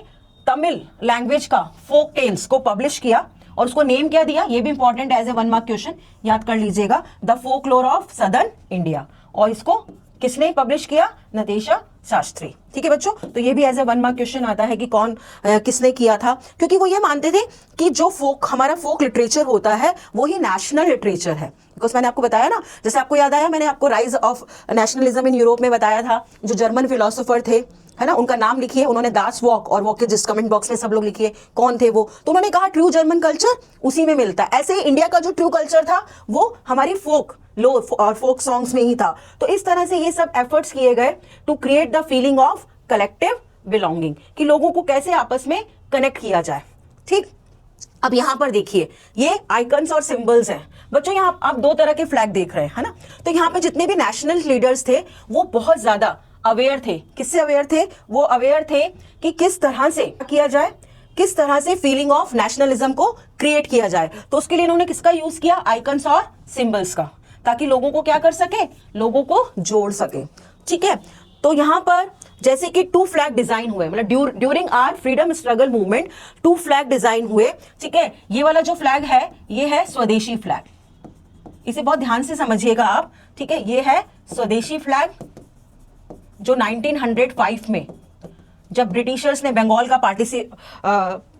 तमिल लैंग्वेज का फोक टेल्स को पब्लिश किया और उसको नेम क्या दिया, ये भी important as a 1 mark question याद कर लीजिएगा, the folklore of southern India. और इसको किसने पब्लिश किया, नतेशा शास्त्री। ठीक है बच्चों, तो ये भी एज ए 1 मार्क क्वेश्चन आता है कि कौन किसने किया था, क्योंकि वो ये मानते थे कि जो हमारा फोक लिटरेचर होता है वो ही नेशनल लिटरेचर है। बिकॉज मैंने आपको बताया ना, जैसे आपको याद आया मैंने आपको rise of nationalism in Europe में बताया था, जो जर्मन फिलोसोफर थे, है ना, उनका नाम लिखिए, उन्होंने दास वॉक और वॉक के जिस कमेंट बॉक्स में सब लोग लिखिए कौन थे वो, तो उन्होंने कहा ट्रू जर्मन कल्चर उसी में मिलता है। ऐसे ही इंडिया का जो ट्रू कल्चर था वो हमारी फोक लो और फोक सॉन्ग्स में ही था। तो इस तरह से ये सब एफर्ट्स किए गए to create the feeling of collective belonging, कि लोगों को कैसे आपस में कनेक्ट किया जाए। ठीक, अब यहां पर देखिए ये आइकन्स और सिंबल्स हैं बच्चों, यहां आप 2 तरह के फ्लैग देख रहे हैं, है ना। तो यहां पे जितने भी नेशनल लीडर्स थे वो बहुत ज्यादा अवेयर थे। किससे अवेयर थे, वो अवेयर थे कि किस तरह से किया जाए, किस तरह से फीलिंग ऑफ नेशनलिज्म को क्रिएट किया जाए। तो उसके लिए इन्होंने किसका यूज किया, आइकन्स और सिंबल्स का, ताकि लोगों को क्या कर सके, लोगों को जोड़ सके। ठीक है, तो यहां पर जैसे कि 2 फ्लैग डिजाइन हुए, मतलब during our freedom struggle movement 2 flag design हुए। ठीक है, ये वाला जो फ्लैग है ये है स्वदेशी फ्लैग, इसे बहुत ध्यान से समझिएगा आप। ठीक है, ये है स्वदेशी फ्लैग जो 1905 में जब ब्रिटिशर्स ने बंगाल का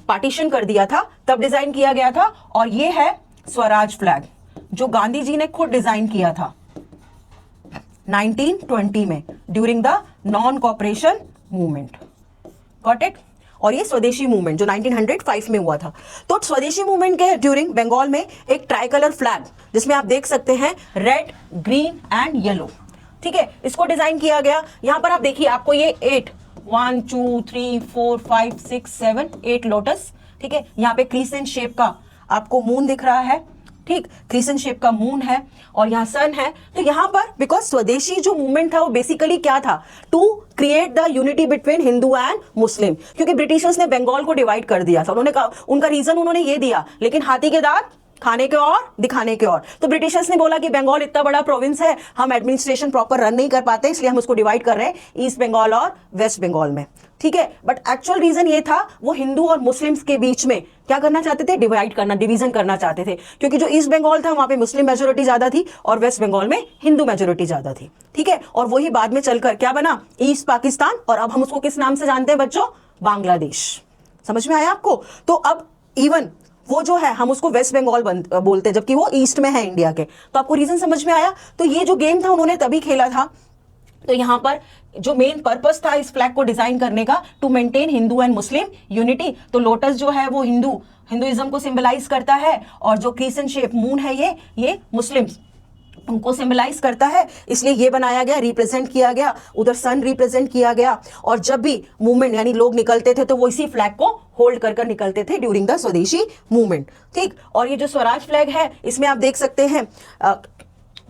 पार्टीशन कर दिया था तब डिजाइन किया गया था। और ये है स्वराज फ्लैग जो गांधी जी ने खुद डिजाइन किया था 1920 में during the non cooperation movement. Got it. और ये स्वदेशी मूवमेंट जो 1905 में हुआ था। तो स्वदेशी मूवमेंट के ड्यूरिंग बंगाल में एक ट्राई कलर फ्लैग जिसमें आप देख सकते हैं रेड, ग्रीन एंड येलो। ठीक है, इसको डिजाइन किया गया। यहां पर आप देखिए, आपको ये 1 2 3 4 5 6 7 8 लोटस, ठीक है, यहाँ पे क्रीसेंट शेप का आपको मून दिख रहा है। ठीक, क्रीसेंट शेप का मून है और यहाँ सन है। तो यहाँ पर बिकॉज स्वदेशी जो मूवमेंट था वो बेसिकली क्या था, to create the unity between Hindu and Muslim, क्योंकि ब्रिटिशर्स ने बंगाल को डिवाइड कर दिया था। उन्होंने कहा, उनका रीजन उन्होंने ये दिया, लेकिन हाथी के दांत खाने के और दिखाने के और। तो ब्रिटिशर्स ने बोला कि बंगाल इतना बड़ा प्रोविंस है, हम एडमिनिस्ट्रेशन प्रॉपर रन नहीं कर पाते, इसलिए हम उसको डिवाइड कर रहे हैं ईस्ट बंगाल और वेस्ट बंगाल में। ठीक है, बट एक्चुअल रीजन ये था, वो हिंदू और मुस्लिम्स के बीच में क्या करना चाहते थे, डिवाइड करना, डिवीजन करना चाहते थे, क्योंकि जो ईस्ट बंगाल था वहां पे मुस्लिम मेजोरिटी ज्यादा थी और वेस्ट बंगाल में हिंदू मेजोरिटी ज्यादा थी। ठीक है, और वही बाद में चलकर क्या बना, ईस्ट पाकिस्तान, और अब हम उसको किस नाम से जानते हैं बच्चों, बांग्लादेश। समझ में आया आपको। तो अब इवन वो जो है हम उसको वेस्ट बंगाल बोलते हैं, जबकि वो ईस्ट में है इंडिया के। तो आपको रीजन समझ में आया। तो ये जो गेम था उन्होंने तभी खेला था। तो यहां पर जो मेन पर्पस था इस फ्लैग को डिजाइन करने का, to maintain Hindu and Muslim unity. तो लोटस जो है वो हिंदुइज्म को सिंबलाइज करता है, और जो क्रीसेंट शेप मून है ये मुस्लिम्स उनको सिंबलाइज करता है, इसलिए ये बनाया गया, रिप्रेजेंट किया गया। उधर सन रिप्रेजेंट किया गया, और जब भी मूवमेंट यानी लोग निकलते थे तो वो इसी फ्लैग को होल्ड कर निकलते थे ड्यूरिंग द स्वदेशी मूवमेंट। ठीक, और ये जो स्वराज फ्लैग है इसमें आप देख सकते हैं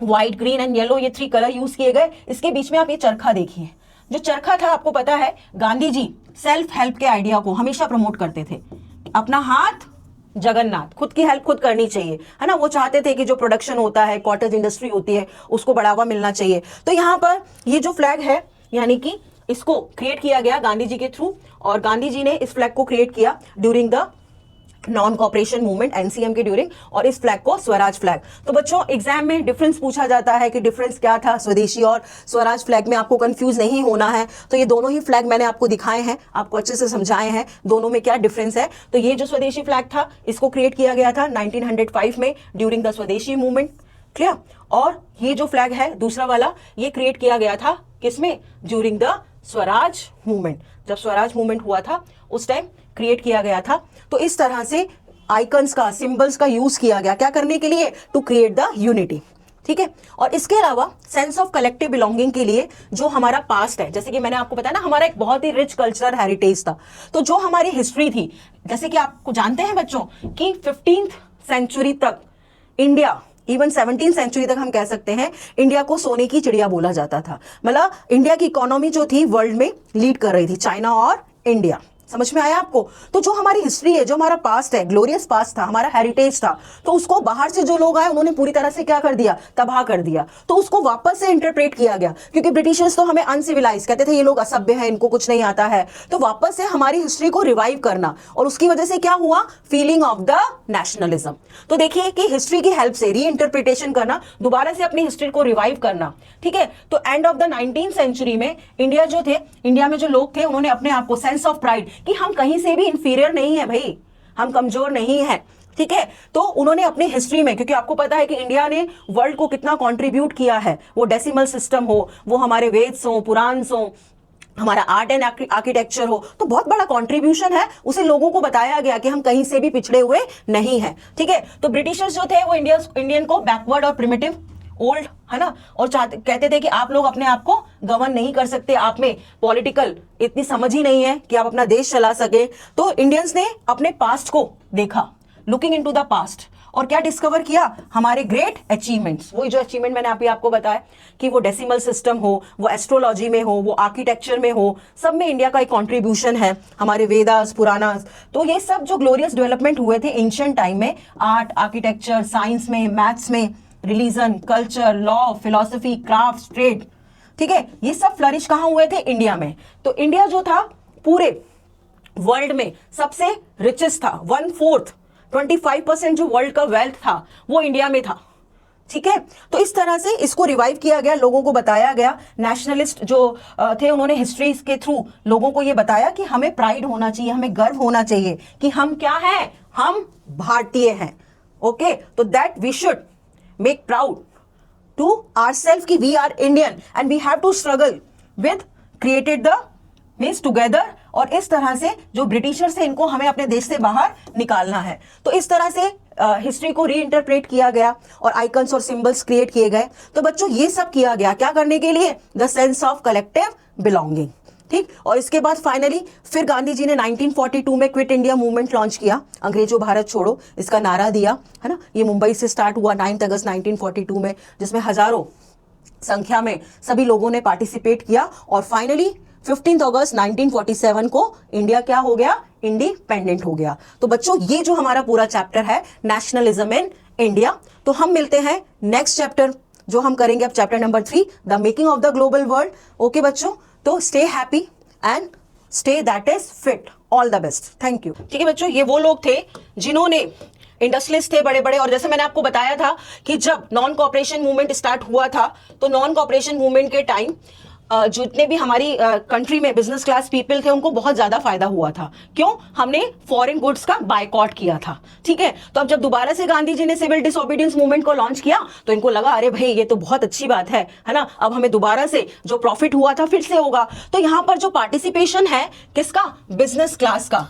व्हाइट, ग्रीन एंड येलो, ये 3 कलर यूज किए गए। इसके बीच में आप ये चरखा देखिए, जो चरखा था आपको पता है गांधी जी सेल्फ हेल्प के आइडिया को हमेशा प्रमोट करते थे। अपना हाथ जगन्नाथ, खुद की हेल्प खुद करनी चाहिए, है ना। वो चाहते थे कि जो प्रोडक्शन होता है, कॉटेज इंडस्ट्री होती है, उसको बढ़ावा मिलना चाहिए। तो यहाँ पर ये जो फ्लैग है यानी कि इसको क्रिएट किया गया गांधी जी के थ्रू, और गांधी जी ने इस फ्लैग को क्रिएट किया during the non cooperation movement NCM के ड्यूरिंग, और इस फ्लैग को स्वराज फ्लैग। तो बच्चों एग्जाम में डिफरेंस पूछा जाता है कि डिफरेंस क्या था स्वदेशी और स्वराज फ्लैग में, आपको कंफ्यूज नहीं होना है। तो ये दोनों ही फ्लैग मैंने आपको दिखाए हैं, आपको अच्छे से समझाए हैं दोनों में क्या डिफरेंस है। तो ये जो स्वदेशी फ्लैग था इसको क्रिएट किया गया था 1905 में ड्यूरिंग द स्वदेशी मूवमेंट। क्लियर। और ये जो फ्लैग है दूसरा वाला, ये क्रिएट किया गया था किसमें, ड्यूरिंग द स्वराज मूवमेंट। जब स्वराज मूवमेंट हुआ था उस टाइम क्रिएट किया गया था। तो इस तरह से आइकन्स का, सिंबल्स का यूज किया गया, क्या करने के लिए, टू क्रिएट द यूनिटी। ठीक है, और इसके अलावा सेंस ऑफ कलेक्टिव बिलोंगिंग के लिए जो हमारा पास्ट है, जैसे कि मैंने आपको बताया ना हमारा एक बहुत ही रिच कल्चरल हेरिटेज था। तो जो हमारी हिस्ट्री थी, जैसे कि आपको जानते हैं बच्चों कि 15th सेंचुरी तक इंडिया, इवन 17th सेंचुरी तक हम कह सकते हैं, इंडिया को सोने की चिड़िया बोला जाता था। मतलब इंडिया की इकोनॉमी जो थी वर्ल्ड में लीड कर रही थी, चाइना और इंडिया। समझ में आया आपको? तो जो हमारी हिस्ट्री है, जो हमारा पास्ट है, ग्लोरियस पास्ट था, हमारा हेरिटेज था, तो उसको बाहर से जो लोग आए उन्होंने पूरी तरह से क्या कर दिया, तबाह कर दिया। तो उसको वापस से इंटरप्रेट किया गया, क्योंकि ब्रिटिशर्स तो हमें अनसिविलाइज कहते थे, ये लोग असभ्य है, इनको कुछ नहीं आता है। तो वापस से हमारी हिस्ट्री को रिवाइव करना, और उसकी वजह से क्या हुआ, फीलिंग ऑफ द नेशनलिज्म। तो देखिए कि हिस्ट्री की हेल्प से री इंटरप्रिटेशन करना, दोबारा से अपनी हिस्ट्री को रिवाइव करना, ठीक है। तो end of the 19th century में इंडिया में जो लोग थे, उन्होंने अपने आप को सेंस ऑफ प्राइड कि हम कहीं से भी इंफीरियर नहीं है भाई, हम कमजोर नहीं है, ठीक है। तो उन्होंने अपनी हिस्ट्री में, क्योंकि आपको पता है कि इंडिया ने वर्ल्ड को कितना कंट्रीब्यूट किया है, वो डेसिमल सिस्टम हो, वो हमारे वेद्स हो, पुराण हो, हमारा आर्ट एंड आर्किटेक्चर हो, तो बहुत बड़ा कंट्रीब्यूशन है। उसे लोगों को बताया गया कि हम कहीं से भी पिछड़े हुए नहीं है, ठीक है। तो ब्रिटिशर्स जो थे वो इंडियन को बैकवर्ड और प्रिमिटिव, ओल्ड, है ना, और कहते थे कि आप लोग अपने आप को गवर्न नहीं कर सकते, आप में पॉलिटिकल इतनी समझ ही नहीं है कि आप अपना देश चला सके। तो इंडियंस ने अपने पास्ट को देखा, लुकिंग इनटू द पास्ट, और क्या डिस्कवर किया, हमारे ग्रेट अचीवमेंट्स। वही जो अचीवमेंट मैंने अभी आपको बताया कि वो डेसिमल सिस्टम हो, वो एस्ट्रोलॉजी में हो, वो आर्किटेक्चर में हो, सब में इंडिया का एक कंट्रीब्यूशन है, हमारे वेदास, पुराणास। तो ये सब जो ग्लोरियस डेवलपमेंट हुए थे एंशिएंट टाइम में, आर्ट, आर्किटेक्चर, साइंस में, मैथ्स में, religion, culture, law, philosophy, craft, trade, ठीक है, ये सब फ्लरिश कहां हुए थे, इंडिया में। तो इंडिया जो था पूरे वर्ल्ड में सबसे रिचेस्ट था, 1/4, 25% जो वर्ल्ड का वेल्थ था वो इंडिया में था, ठीक है। तो इस तरह से इसको रिवाइव किया गया, लोगों को बताया गया। नेशनलिस्ट जो थे उन्होंने हिस्ट्री के थ्रू लोगों को ये बताया कि हमें प्राइड होना चाहिए, हमें गर्व होना चाहिए कि हम क्या हैं, हम भारतीय हैं, ओके। तो that we should make proud to ourselves कि we are Indian and we have to struggle with created the means together। और इस तरह से जो ब्रिटिशर्स थे इनको हमें अपने देश से बाहर निकालना है। तो इस तरह से हिस्ट्री को रीइंटरप्रेट किया गया और आइकन्स और सिंबल्स क्रिएट किए गए। तो बच्चों ये सब किया गया क्या करने के लिए, the sense of collective belonging, ठीक। और इसके बाद फाइनली फिर गांधी जी ने 1942 में क्विट इंडिया मूवमेंट लॉन्च किया, अंग्रेजों भारत छोड़ो इसका नारा दिया, है ना। ये मुंबई से स्टार्ट हुआ 9 अगस्त 1942 में, जिसमें हजारों संख्या में सभी लोगों ने पार्टिसिपेट किया। और फाइनली 15 अगस्त 1947 को इंडिया क्या हो गया, इंडिपेंडेंट हो गया। तो बच्चों ये जो हमारा पूरा चैप्टर है नेशनलिज्म इन इंडिया। तो हम मिलते हैं नेक्स्ट चैप्टर जो हम करेंगे अब, chapter number 3, the making of the global world. Okay बच्चों, तो stay happy and stay that is fit, all the best, thank you. ठीक है बच्चों, ये वो लोग थे जिन्होंने, इंडस्ट्रियलिस्ट थे बड़े बड़े, और जैसे मैंने आपको बताया था कि जब नॉन कॉपरेशन मूवमेंट स्टार्ट हुआ था, तो नॉन कॉपरेशन मूवमेंट के टाइम जितने भी हमारी कंट्री में बिजनेस क्लास पीपल थे उनको बहुत ज्यादा फायदा हुआ था। क्यों, हमने फॉरेन गुड्स का बायकॉट किया था, ठीक है। तो अब जब दोबारा से गांधी जी ने सिविल डिसोबीडियंस मूवमेंट को लॉन्च किया तो इनको लगा अरे भाई ये तो बहुत अच्छी बात है ना, अब हमें दोबारा से जो प्रॉफिट हुआ था फिर से होगा। तो यहाँ पर जो पार्टिसिपेशन है किसका, बिजनेस क्लास का,